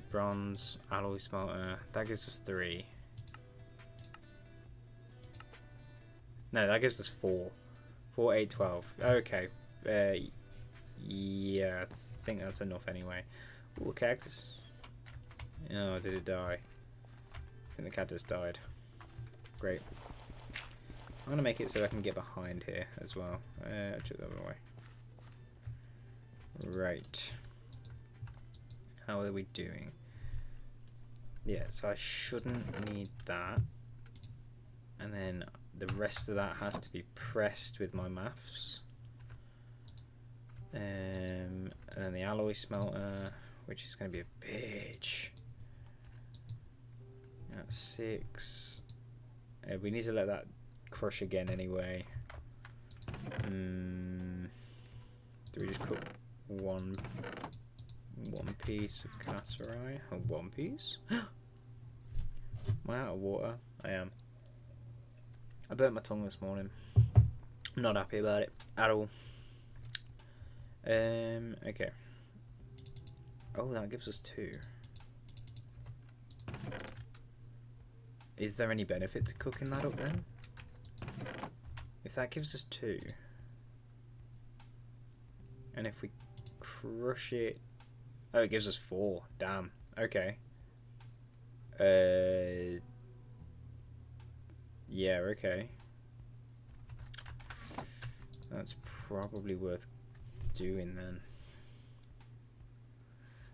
Bronze alloy smelter. That gives us 3. No, that gives us 4. 4, 8, 12. Okay. Yeah, I think that's enough anyway. Ooh, cactus. Oh, did it die? I think the cactus died. Great. I'm gonna make it so I can get behind here as well. I'll do it the other way. Right. How are we doing? Yeah, so I shouldn't need that. And then the rest of that has to be pressed with my maths. And then the alloy smelter, which is going to be a bitch. That's 6. We need to let that crush again anyway. Do we just cook one piece of cassiterite? Oh, 1 piece? Am I out of water? I am. I burnt my tongue this morning. I'm not happy about it at all. Okay. Oh, that gives us 2. Is there any benefit to cooking that up then? If that gives us 2, and if we crush it, oh, it gives us 4. Damn. Okay. Yeah. Okay. That's probably worth doing then.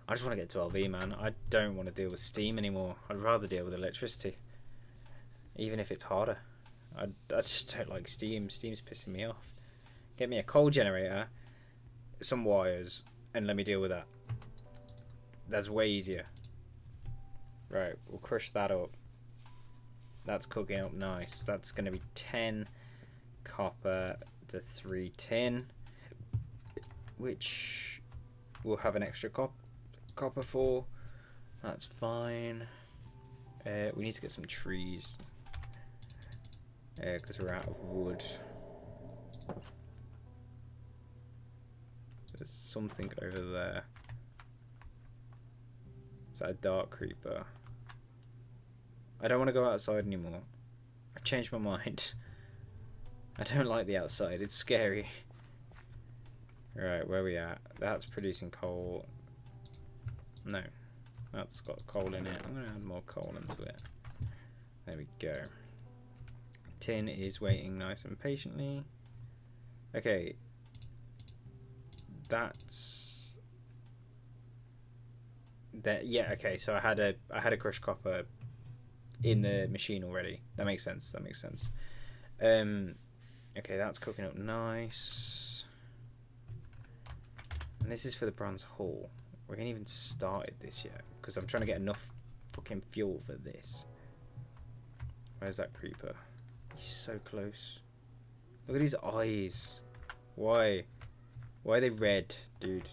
I just want to get 12E, man. I don't want to deal with steam anymore. I'd rather deal with electricity, even if it's harder. I just don't like steam. Steam's pissing me off. Get me a coal generator, some wires, and let me deal with that. That's way easier. Right, we'll crush that up. That's cooking up nice. That's going to be 10 copper to 3 tin, which we'll have an extra copper for. That's fine. We need to get some trees because we're out of wood. There's something over there. Is that a dark creeper? I don't want to go outside anymore. I've changed my mind. I don't like the outside. It's scary. Right, where are we at? That's producing coal. No, that's got coal in it. I'm going to add more coal into it. There we go. Tin is waiting nice and patiently. Okay. That's... that. Yeah, okay, so I had a crushed copper in the machine already. That makes sense. That makes sense. Okay, that's cooking up nice. And this is for the bronze hull. We haven't even started this yet because I'm trying to get enough fucking fuel for this. Where's that creeper? He's so close. Look at his eyes. Why? Why are they red, dude?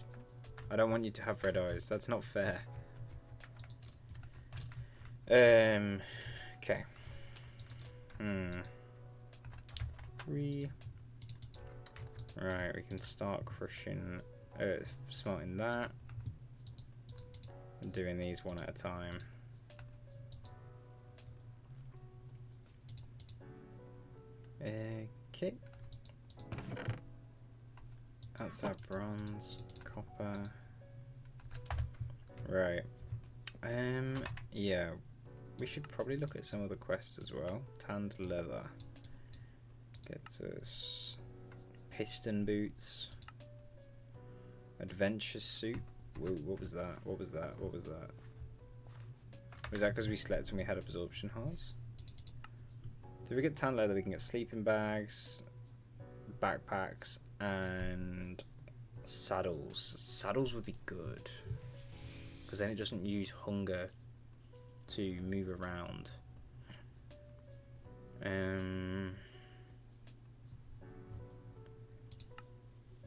I don't want you to have red eyes. That's not fair. Okay. 3. Right, we can start crushing, smelting that. And doing these one at a time. Okay. That's our bronze, copper. Right. Yeah. We should probably look at some of the quests as well. Tanned leather. Gets us piston boots. Adventure suit. Whoa, what was that? What was that? What was that? Was that because we slept and we had absorption hearts? So if we get tan leather, we can get sleeping bags, backpacks, and saddles. Saddles would be good, because then it doesn't use hunger to move around.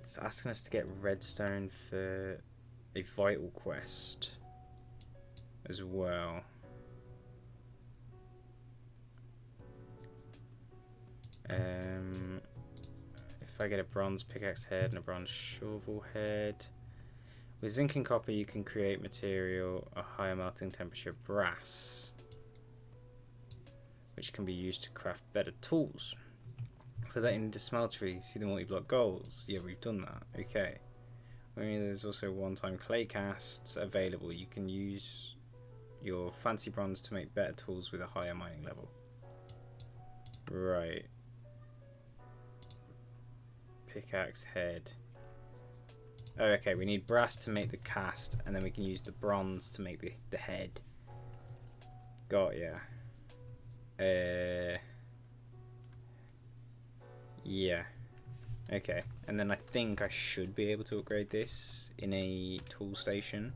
It's asking us to get redstone for a vital quest as well. If I get a bronze pickaxe head and a bronze shovel head, with zinc and copper you can create material a higher melting temperature brass, which can be used to craft better tools. Put that into smeltery, see the multi-block goals. Yeah, we've done that. Okay. There's also one-time clay casts available. You can use your fancy bronze to make better tools with a higher mining level. Right. Pickaxe head. Oh, okay, we need brass to make the cast, and then we can use the bronze to make the head. Got ya. Yeah. Okay, and then I think I should be able to upgrade this in a tool station.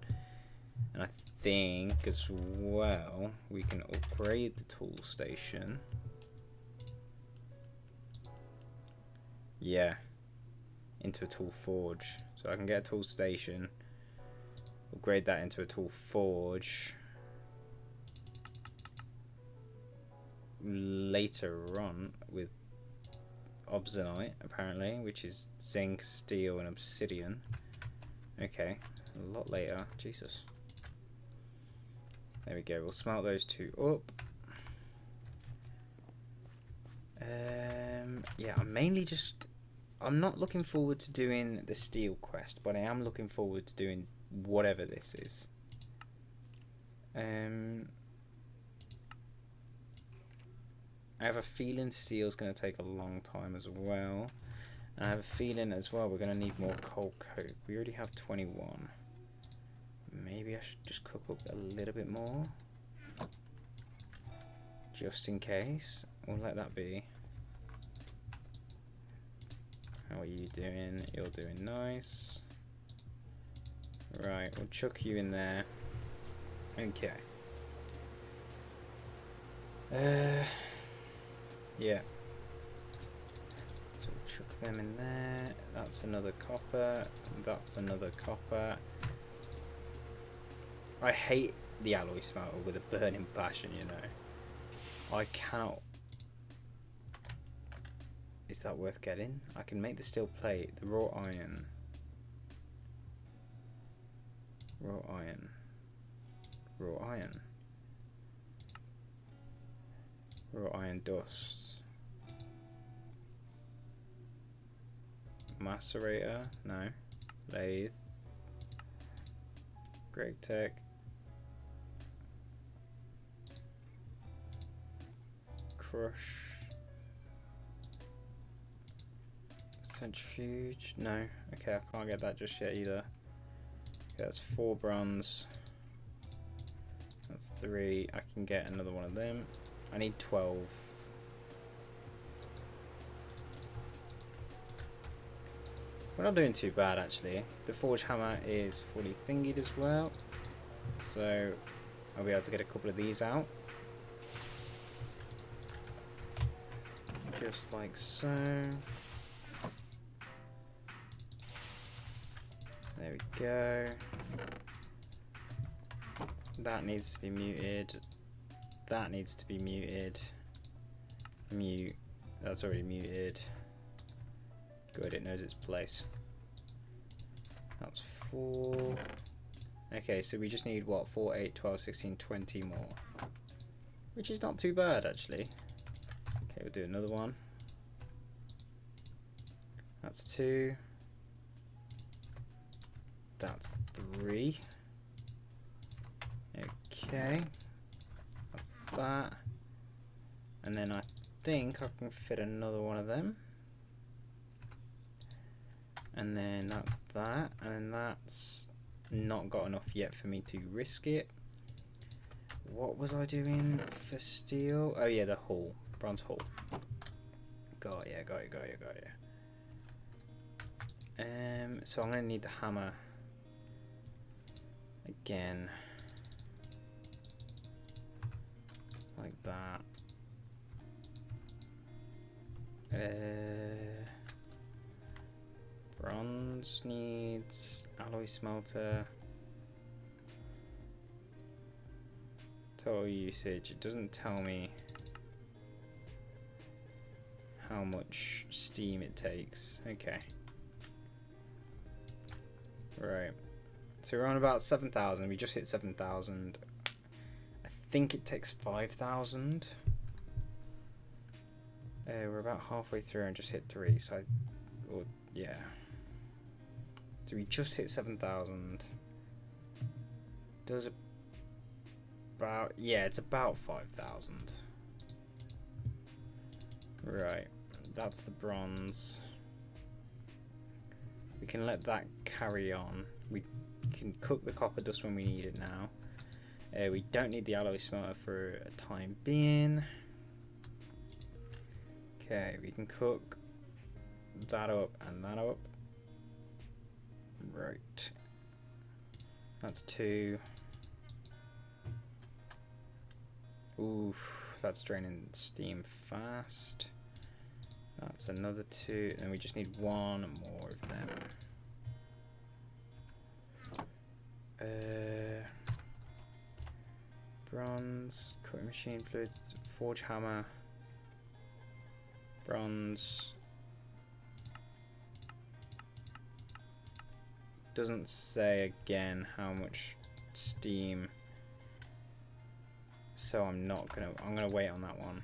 And I think as well we can upgrade the tool station. Yeah. Into a tool forge. So I can get a tool station, upgrade that into a tool forge later on with obsidianite apparently, which is zinc, steel and obsidian. Okay, a lot later. Jesus. There we go, we'll smelt those two up. Yeah, I'm not looking forward to doing the steel quest, but I am looking forward to doing whatever this is. I have a feeling steel's going to take a long time as well. And I have a feeling as well we're going to need more coal coke. We already have 21. Maybe I should just cook up a little bit more, just in case. We'll let that be. How are you doing? You're doing nice. Right, we'll chuck you in there. Okay. Yeah. So we'll chuck them in there. That's another copper. That's another copper. I hate the alloy smelter with a burning passion, you know. I cannot. Is that worth getting? I can make the steel plate, the raw iron. Raw iron. Raw iron. Raw iron dust. Macerator? No. Lathe. Great Tech. Crush. Centrifuge. No. Okay, I can't get that just yet either. Okay, that's 4 bronze. That's 3. I can get another one of them. I need 12. We're not doing too bad actually. The forge hammer is fully thingied as well, so I'll be able to get a couple of these out. Just like so. There we go. That needs to be muted. That needs to be muted. Mute. That's already muted. Good, it knows its place. That's 4. Okay, so we just need what? 4, 8, 12, 16, 20 more. Which is not too bad actually. Okay, we'll do another one. That's 2. That's 3. Okay, that's that. And then I think I can fit another one of them. And then that's that. And that's not got enough yet for me to risk it. What was I doing for steel? Oh yeah, the hull. Bronze hull. Got ya. So I'm gonna need the hammer again, like that. Bronze needs alloy smelter. Total usage. It doesn't tell me how much steam it takes. Okay. Right. So we're on about 7,000. We just hit 7,000. I think it takes 5,000. We're about halfway through and just hit 3. So yeah. So we just hit 7,000. Does about, yeah, it's about 5,000. Right. That's the bronze. We can let that carry on. We can cook the copper dust when we need it now. We don't need the alloy smelter for a time being. Okay, we can cook that up and that up. Right. That's 2. Oof, that's draining steam fast. That's another 2, and we just need 1 more of them. Bronze, cutting machine fluids, forge hammer, bronze. Doesn't say again how much steam, so I'm gonna wait on that one.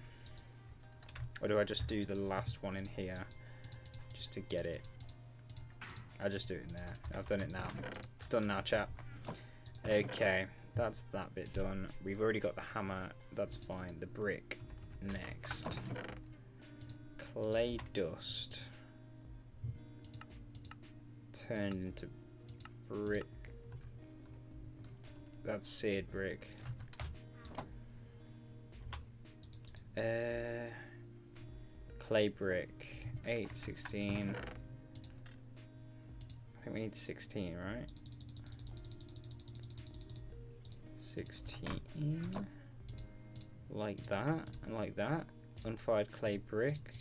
Or do I just do the last one in here just to get it? I'll just do it in there. I've done it now. It's done now, chat. Okay, that's that bit done. We've already got the hammer. That's fine. The brick next. Clay dust turned into brick. That's seared brick. Clay brick. 8, 16. I think we need 16, right? 16. Like that, and like that. Unfired clay brick.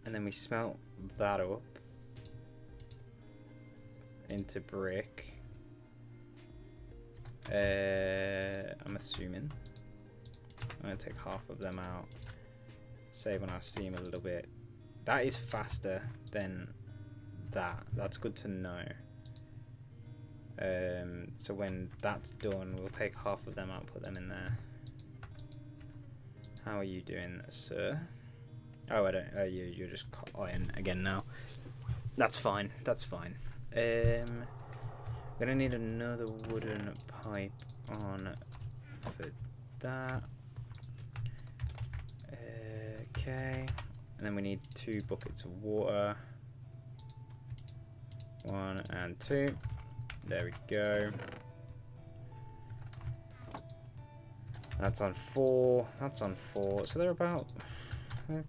And then we smelt that up into brick. I'm assuming. I'm going to take half of them out. Save on our steam a little bit. That is faster than that. That's good to know. So when that's done, we'll take half of them out and put them in there. How are you doing, sir? Oh, I don't. You're just iron again now. That's fine. That's fine. Gonna need another wooden pipe on for that. Okay, and then we need 2 buckets of water. 1 and 2. There we go. That's on 4. That's on 4. So they're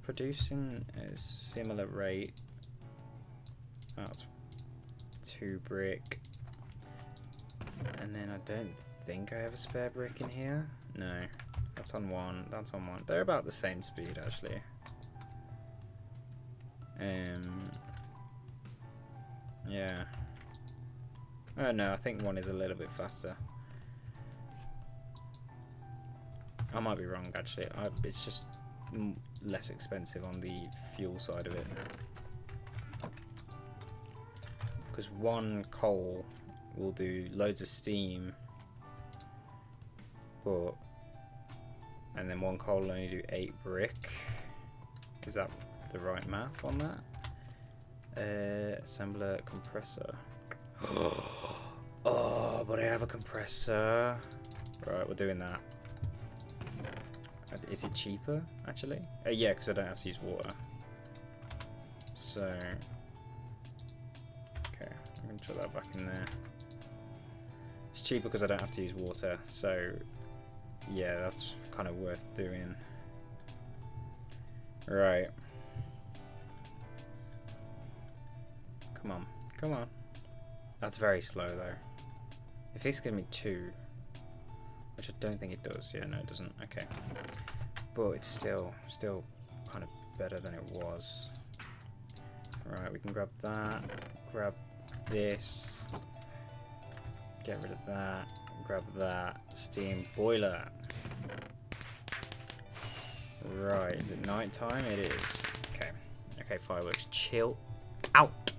producing a similar rate. That's 2 brick. And then I don't think I have a spare brick in here. No. That's on 1. That's on 1. They're about the same speed, actually. Yeah. Oh no, I think 1 is a little bit faster. I might be wrong, actually. It's just less expensive on the fuel side of it. Because 1 coal will do loads of steam, but and then 1 coal will only do 8 brick. Is that the right math on that? Assembler compressor. Oh, but I have a compressor. Right, we're doing that. Is it cheaper, actually? Yeah, because I don't have to use water. So... okay, I'm going to put that back in there. It's cheaper because I don't have to use water, so... yeah, that's kind of worth doing. Right. Come on, come on. That's very slow, though. If it's going to be 2... which I don't think it does. Yeah, no, it doesn't. Okay. But it's still kind of better than it was. Right, we can grab that. Grab this. Get rid of that. Grab that. Steam boiler. Right, is it night time? It is. Okay. Okay, fireworks. Chill out.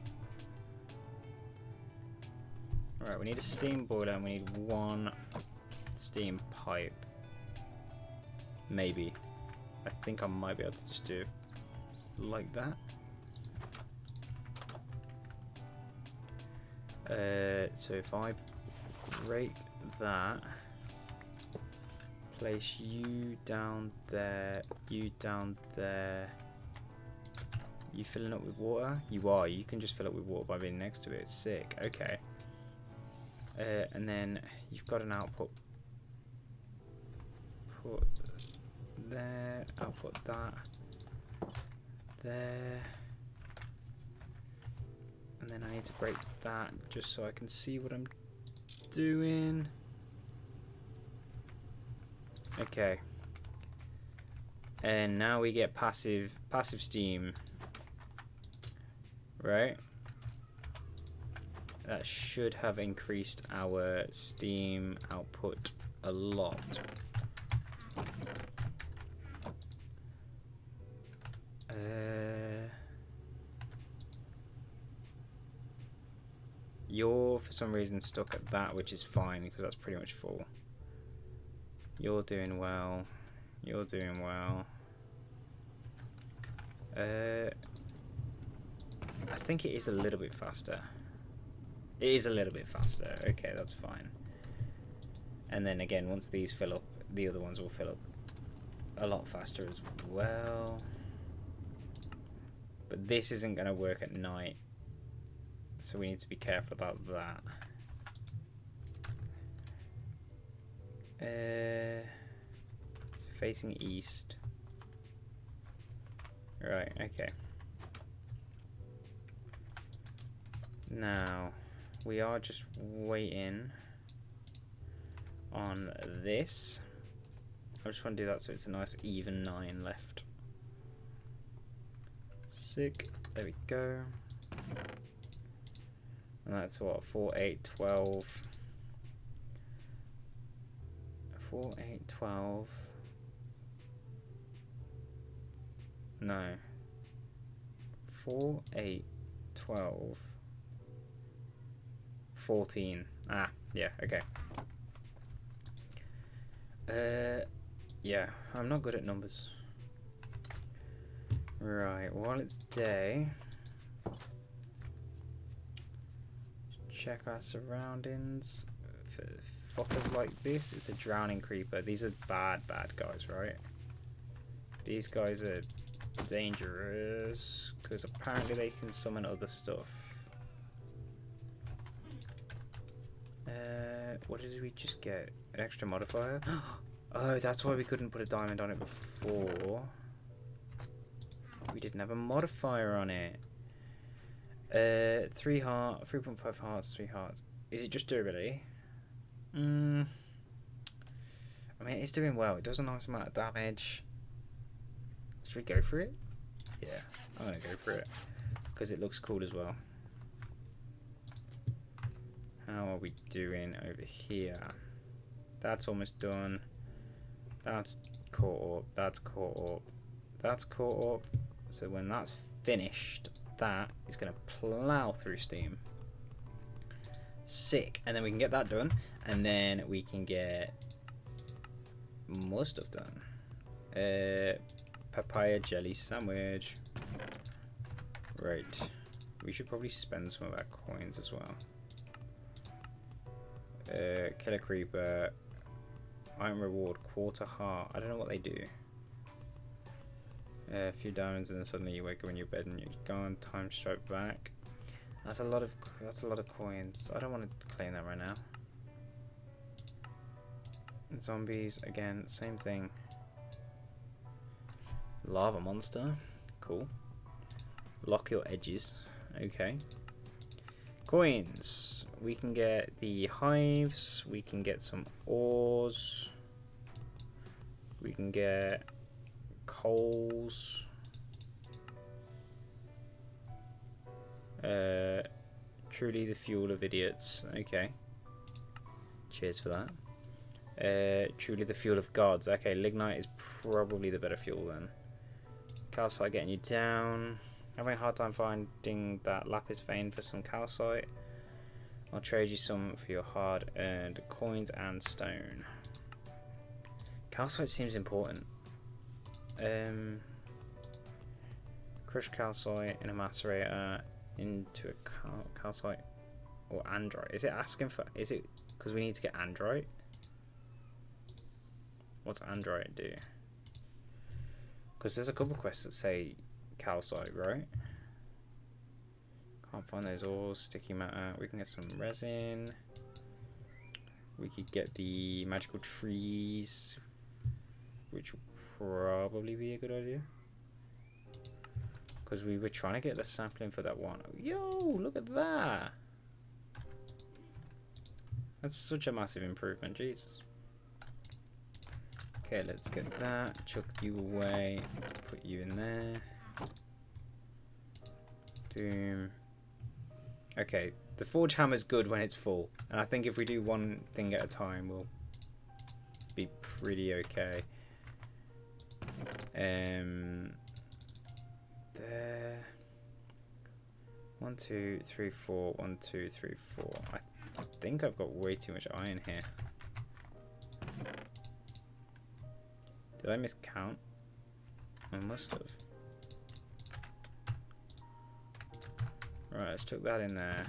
Right, we need a steam boiler and we need 1 steam pipe. Maybe. I think I might be able to just do it like that. So if I break that, place you down there, you down there. You filling up with water? You are. You can just fill up with water by being next to it. It's sick. Okay. And then you've got an output. Put there. I'll put that there. And then I need to break that just so I can see what I'm doing. Okay. And now we get passive steam. Right? That should have increased our steam output a lot. You're for some reason stuck at that, which is fine because that's pretty much full. You're doing well. You're doing well. I think it is a little bit faster. It is a little bit faster. Okay, that's fine. And then again, once these fill up, the other ones will fill up a lot faster as well. But this isn't going to work at night, so we need to be careful about that. It's facing east. Right, okay. Now, we are just waiting on this. I just want to do that so it's a nice even 9 left. Sick. There we go. And that's what? 4, 8, 12. 4, 8, 12. No. 4, 8, 12. 14. Ah, yeah, okay. Yeah, I'm not good at numbers. Right, while it's day, check our surroundings. For fuckers like this, it's a drowning creeper. These are bad guys, right? These guys are dangerous because apparently they can summon other stuff. What did we just get? An extra modifier? Oh, that's why we couldn't put a diamond on it before. We didn't have a modifier on it. 3 heart, 3.5 hearts, 3 hearts. Is it just durability? I mean, it's doing well. It does a nice amount of damage. Should we go for it? Yeah, I'm gonna go for it because it looks cool as well. How are we doing over here? That's almost done. That's caught up. That's caught up. That's caught up. So when that's finished, that is going to plow through Steam. Sick. And then we can get that done. And then we can get more stuff done. Papaya jelly sandwich. Right. We should probably spend some of our coins as well. Killer Creeper. Item reward, quarter heart. I don't know what they do. A few diamonds and then suddenly you wake up in your bed and you're gone. Time strike back. That's a lot of coins. I don't want to claim that right now. And zombies again, same thing. Lava monster, cool. Lock your edges, okay. Coins. We can get the hives. We can get some ores. We can get coals. Truly the fuel of idiots. Okay. Cheers for that. Truly the fuel of gods. Okay, lignite is probably the better fuel then. Calcite getting you down. Having a hard time finding that lapis vein for some calcite. I'll trade you some for your hard-earned coins and stone. Calcite seems important. Crush calcite in a macerator into a calcite or andrite. Is it asking for? Is it because we need to get andrite? What's andrite do? Because there's a couple quests that say calcite, right? Can't find those ores. Sticky matter. We can get some resin. We could get the magical trees, which would probably be a good idea. Because we were trying to get the sapling for that one. Yo, look at that! That's such a massive improvement, Jesus. Okay, let's get that. Chuck you away. Put you in there. Boom. Okay, the forge hammer's good when it's full, and I think if we do one thing at a time, we'll be pretty okay. There. 1, 2, 3, 4. 1, 2, 3, 4. I think I've got way too much iron here. Did I miscount? I must have. Right, let's chuck that in there.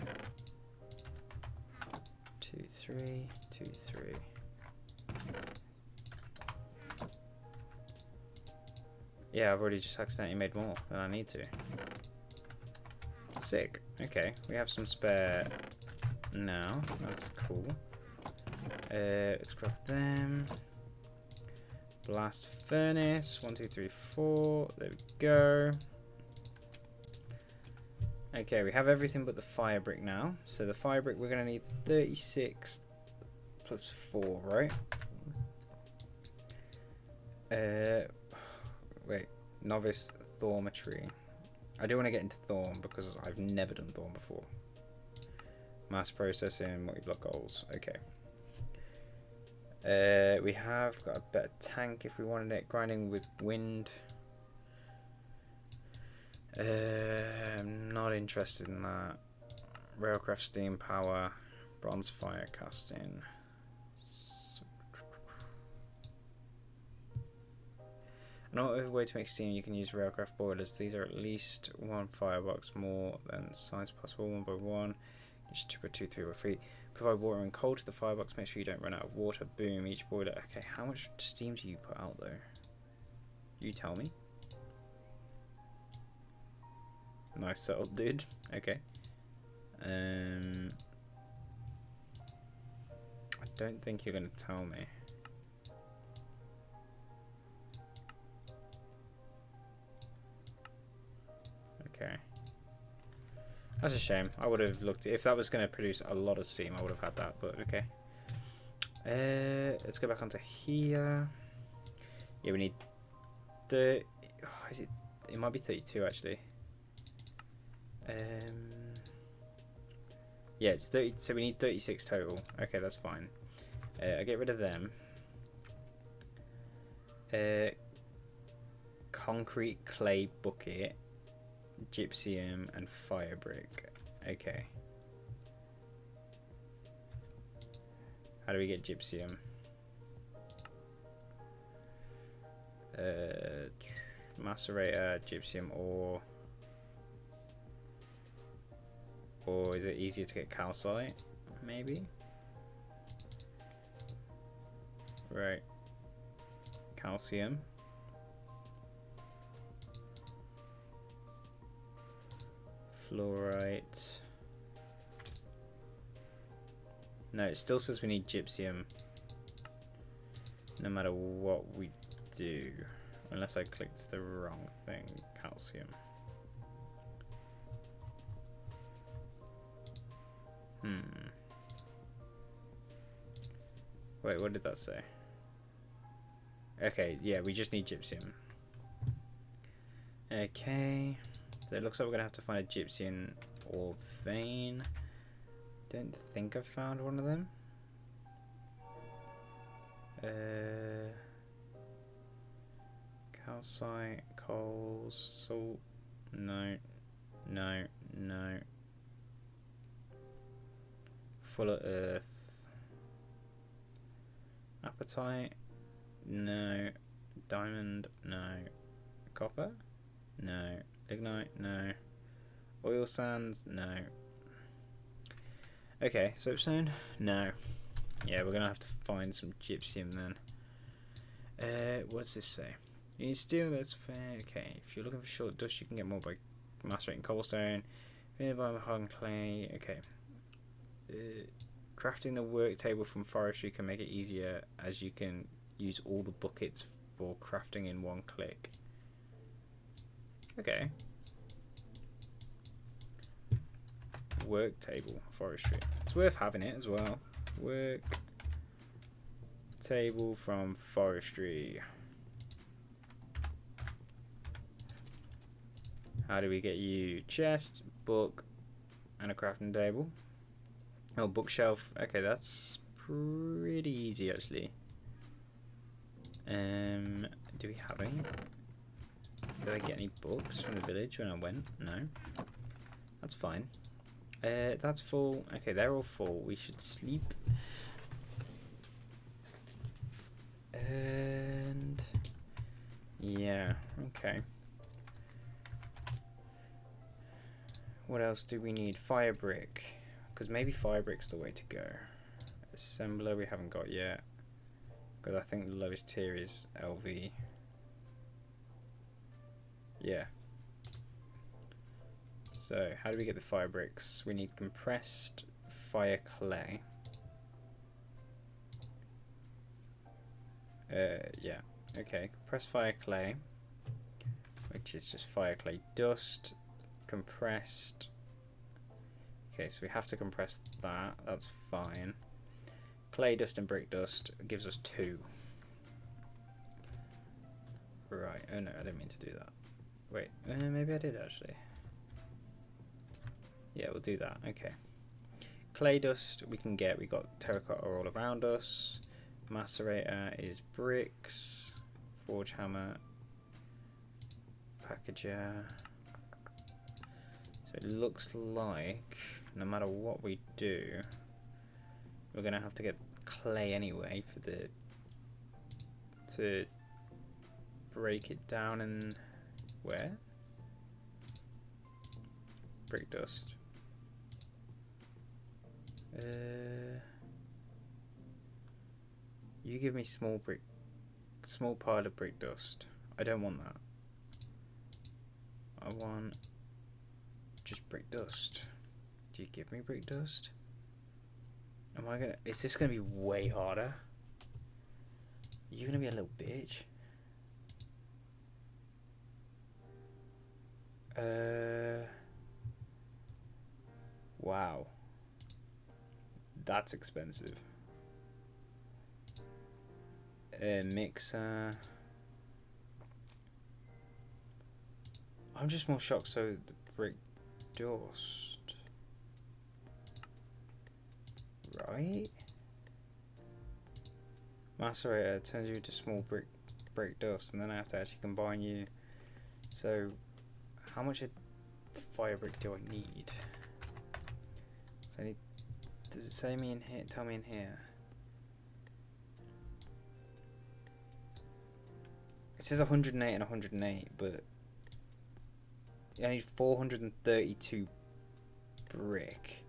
2, 3, 2, 3. Yeah, I've already just accidentally made more than I need to. Sick. Okay, we have some spare now. That's cool. Let's grab them. Blast furnace. 1, 2, 3, 4. There we go. Okay, we have everything but the fire brick now. So the fire brick, we're going to need 36 plus 4, right? Wait, novice thaumetry. I do want to get into Thorn because I've never done Thorn before. Mass processing, multi-block goals. Okay. We have got a better tank if we wanted it. Grinding with wind. I'm not interested in that. Railcraft steam power. Bronze fire casting. Another way to make steam, you can use railcraft boilers. These are at least 1 firebox more than size possible, 1 by 1. Each 2 by 2, 3 by 3. Provide water and coal to the firebox. Make sure you don't run out of water. Boom, each boiler. Okay, how much steam do you put out though? You tell me. Nice setup, dude. Okay. I don't think you're gonna tell me. Okay. That's a shame. I would have looked, if that was going to produce a lot of steam, I would have had that, but okay. Let's go back onto here. Yeah, we need the, is it might be 32 actually. Yeah, it's 30, so we need 36 total. Okay, that's fine. I get rid of them. Concrete clay bucket. Gypsum and fire brick. Okay. How do we get gypsum? Macerator, gypsum ore. Or is it easier to get calcite? Maybe. Right. Calcium. Fluorite. No, it still says we need gypsum. No matter what we do. Unless I clicked the wrong thing. Calcium. Wait, what did that say? Okay, yeah, we just need gypsum. Okay. So it looks like we're gonna have to find a gypsum or vein. Don't think I've found one of them. Calcite, coals, salt. No, no, no. Full of earth. Apatite. No. Diamond. No. Copper. No. Lignite. No. Oil sands. No. Okay, soapstone. No. Yeah, we're gonna have to find some gypsum then. What's this say? You need steel, that's fair. Okay, if you're looking for short dust, you can get more by macerating cobblestone. By hard clay. Okay. Crafting the work table from forestry can make it easier, as you can use all the buckets for crafting in one click. Okay. Work table, forestry. It's worth having it as well. Work table from forestry. How do we get you? Chest, book, and a crafting table. Oh, bookshelf. Okay, that's pretty easy actually. Do we have any? Did I get any books from the village when I went? No. That's fine. That's full. Okay, they're all full. We should sleep. And yeah, okay. What else do we need? Fire brick. Because maybe fire brick's the way to go. Assembler we haven't got yet. Because I think the lowest tier is LV. Yeah. So, how do we get the fire bricks? We need compressed fire clay. Yeah. Okay, compressed fire clay. Which is just fire clay dust. Compressed. Okay, so we have to compress that. That's fine. Clay dust and brick dust gives us 2. Right. Oh no, I didn't mean to do that. Wait, maybe I did actually. Yeah, we'll do that. Okay. Clay dust we can get. We got terracotta all around us. Macerator is bricks. Forge hammer. Packager. So it looks like no matter what we do, we're gonna have to get clay anyway for the to break it down. And where? Brick dust. You give me small pile of brick dust. I don't want that. I want just brick dust. Do you give me brick dust? Am I gonna? Is this gonna be way harder? Are you gonna be a little bitch? Wow. That's expensive. Mixer. I'm just more shocked. So the brick dust, right? Macerator turns you into small brick dust, and then I have to actually combine you. So, how much fire brick do I need? So I need. Does it say me in here? Tell me in here. It says 108 and 108, but I need 432 brick.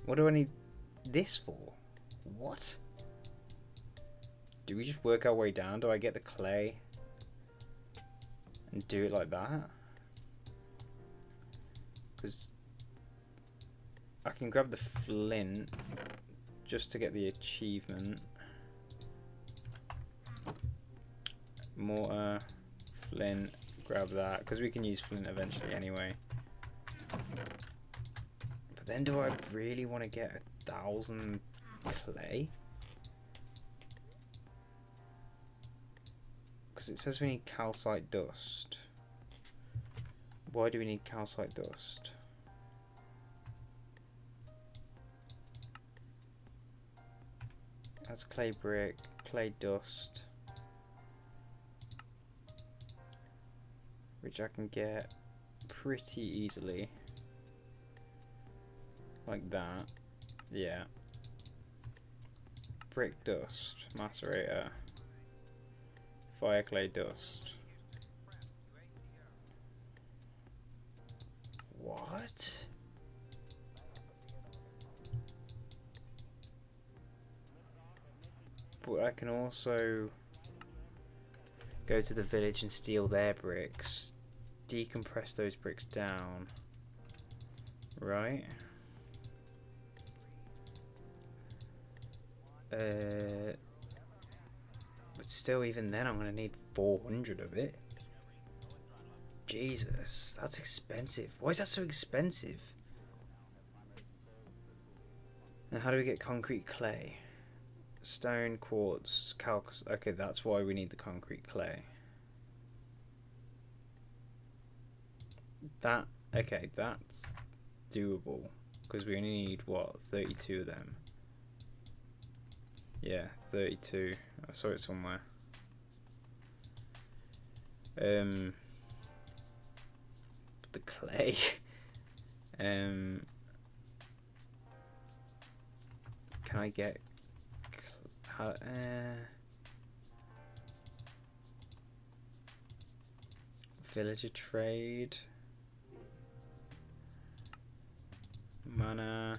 What do I need this for? What? Do we just work our way down? Do I get the clay and do it like that? Because I can grab the flint just to get the achievement. Mortar, flint, grab that, because we can use flint eventually anyway. But then do I really want to get 1,000 clay? Because it says we need calcite dust. Why do we need calcite dust? That's clay brick, clay dust, which I can get pretty easily. Like that. Yeah. Brick dust, macerator, fire clay dust. What? But I can also go to the village and steal their bricks, decompress those bricks down, right? But still, even then I'm going to need 400 of it. Jesus, that's expensive. Why is that so expensive? Now how do we get concrete clay? Stone, quartz, calc. Okay, that's why we need the concrete clay. That, okay, that's doable. Because we only need, what, 32 of them? Yeah, 32. I saw it somewhere. The clay. Can I get villager trade, mana,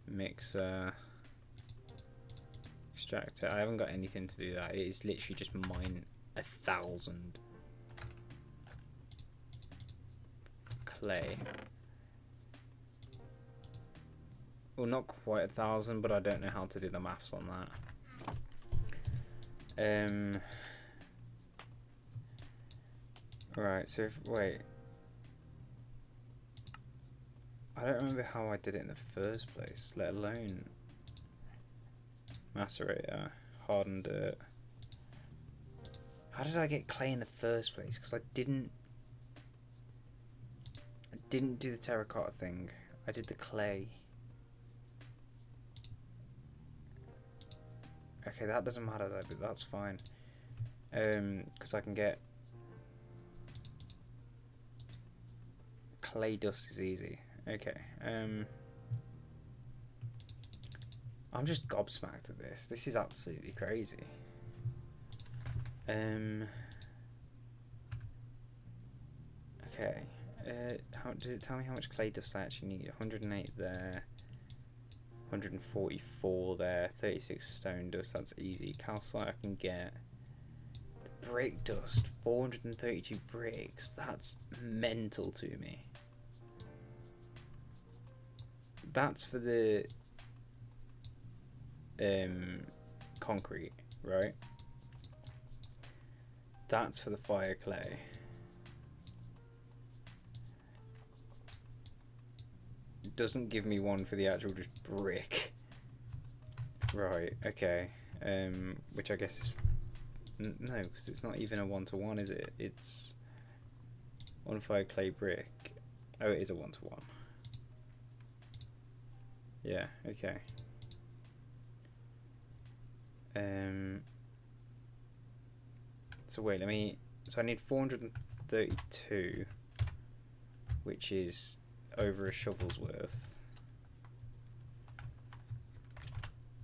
mixer, extractor. I haven't got anything to do that. It is literally just mine 1,000 clay. Well, not quite 1,000, but I don't know how to do the maths on that. Right, so wait. I don't remember how I did it in the first place, let alone macerator, hardened dirt. How did I get clay in the first place? Because I didn't do the terracotta thing. I did the clay. Okay, that doesn't matter though, but that's fine. Because I can get clay dust is easy. Okay. I'm just gobsmacked at this. This is absolutely crazy. Okay. How does it tell me how much clay dust I actually need? 108 there. 144 there, 36 stone dust, that's easy. Calcite I can get. The brick dust, 432 bricks, that's mental to me. That's for the concrete, right? That's for the fire clay. Doesn't give me one for the actual just brick. Right, okay. Which I guess is no, because it's not even a 1-to-1, is it? It's 1 fire clay brick. Oh, it is a 1-to-1. Yeah, okay. So wait, so I need 432, which is over a shovel's worth,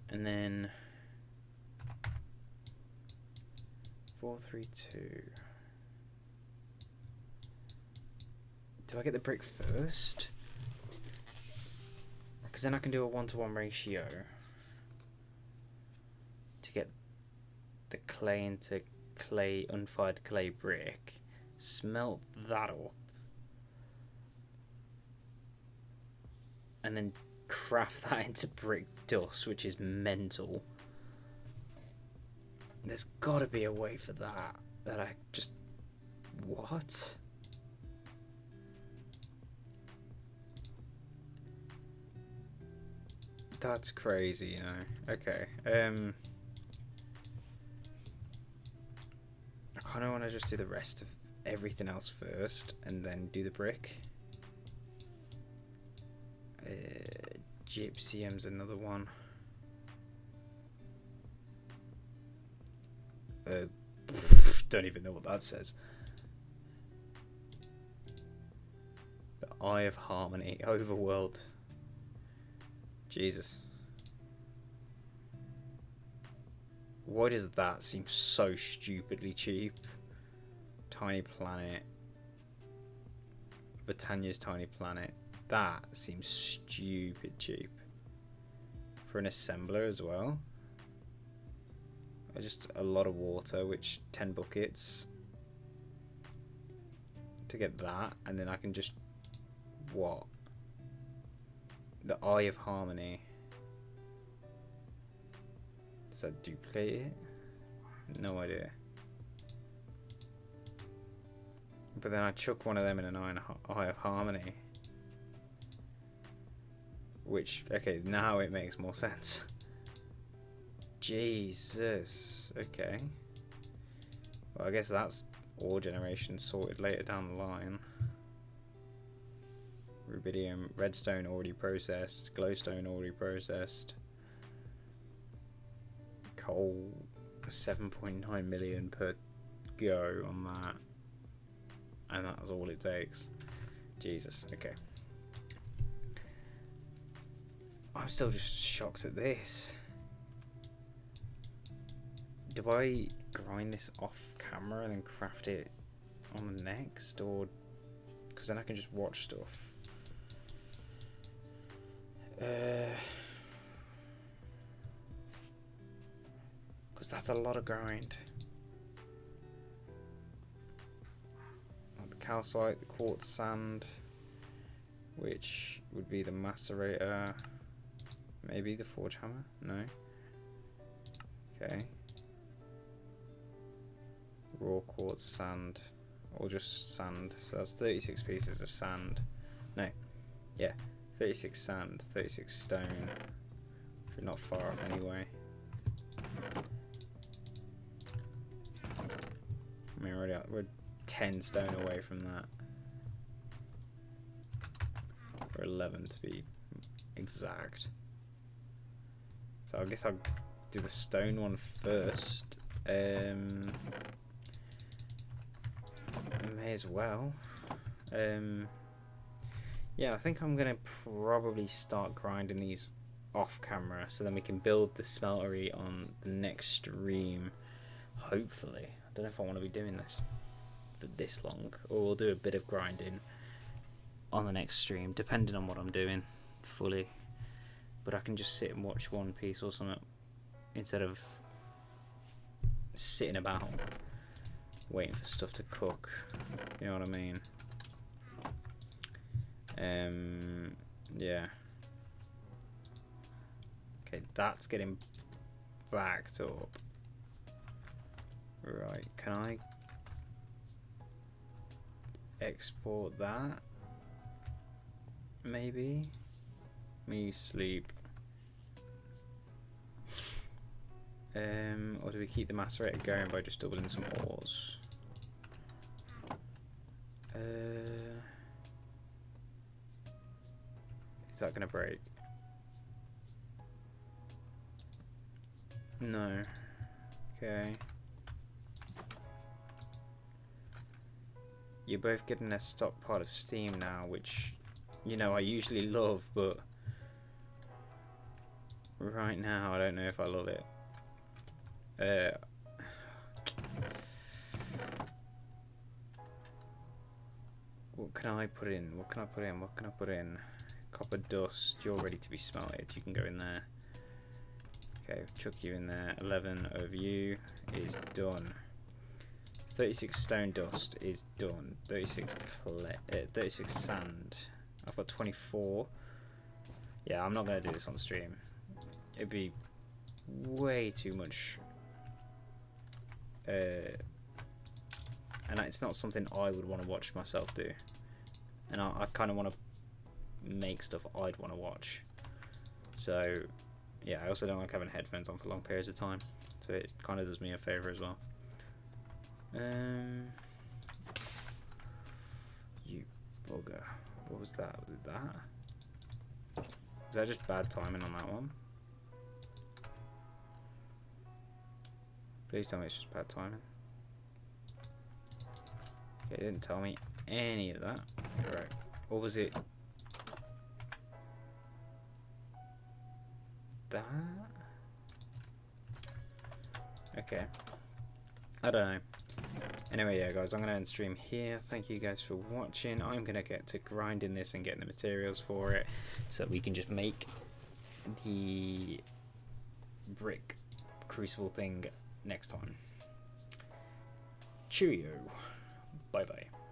and then 432. Do I get the brick first? Because then I can do a 1-to-1 ratio to get the clay into clay, unfired clay brick. Smelt that up. And then craft that into brick dust, which is mental. There's gotta be a way for that. That I just... What? That's crazy, you know. Okay. I kinda wanna just do the rest of everything else first and then do the brick. Gypsum's another one. Don't even know what that says. The Eye of Harmony, Overworld. Jesus. Why does that seem so stupidly cheap? Tiny Planet. Britannia's Tiny Planet. That seems stupid cheap. For an assembler as well. Just a lot of water, which 10 buckets to get that, and then I can just what? The Eye of Harmony. Does that duplicate it? No idea. But then I chuck one of them in an Eye of Harmony. Which, okay, now it makes more sense. Jesus. Okay. Well, I guess that's ore generation sorted later down the line. Rubidium, redstone already processed, glowstone already processed. Coal, 7.9 million per go on that. And that's all it takes. Jesus, okay. I'm still just shocked at this. Do I grind this off camera and then craft it on the next? Or... because then I can just watch stuff. Because that's a lot of grind. The calcite, the quartz sand, which would be the macerator. Maybe the forge hammer? No. Okay. Raw quartz sand, or just sand. So that's 36 pieces of sand. No. Yeah. 36 sand, 36 stone. We're not far off anyway. I mean, we're 10 stone away from that. Or 11 to be exact. So I guess I'll do the stone one first. May as well. Yeah, I think I'm gonna probably start grinding these off camera so then we can build the smeltery on the next stream. Hopefully. I don't know if I want to be doing this for this long, or we'll do a bit of grinding on the next stream, depending on what I'm doing fully. But I can just sit and watch One Piece or something instead of sitting about waiting for stuff to cook. You know what I mean? Yeah. Okay, that's getting backed up. Right, can I export that? Maybe? Me sleep. Or do we keep the macerator going by just doubling some ores? Is that gonna break? No. Okay. You're both getting a stockpile of steam now, which, you know, I usually love, but right now I don't know if I love it. What can I put in? What can I put in? What can I put in? Copper dust. You're ready to be smelted. You can go in there. Okay, chuck you in there. 11 of you is done. 36 stone dust is done. 36 sand. I've got 24. Yeah, I'm not going to do this on stream. It'd be way too much. And it's not something I would want to watch myself do. And I kind of want to make stuff I'd want to watch. So, yeah, I also don't like having headphones on for long periods of time. So it kind of does me a favour as well. You bugger. What was that? Was it that? Was that just bad timing on that one? Please tell me it's just bad timing. Okay, it didn't tell me any of that. Right. What was it? That? Okay. I don't know. Anyway, yeah, guys, I'm going to end stream here. Thank you guys for watching. I'm going to get to grinding this and getting the materials for it so that we can just make the brick crucible thing next time. Cheerio. Bye-bye.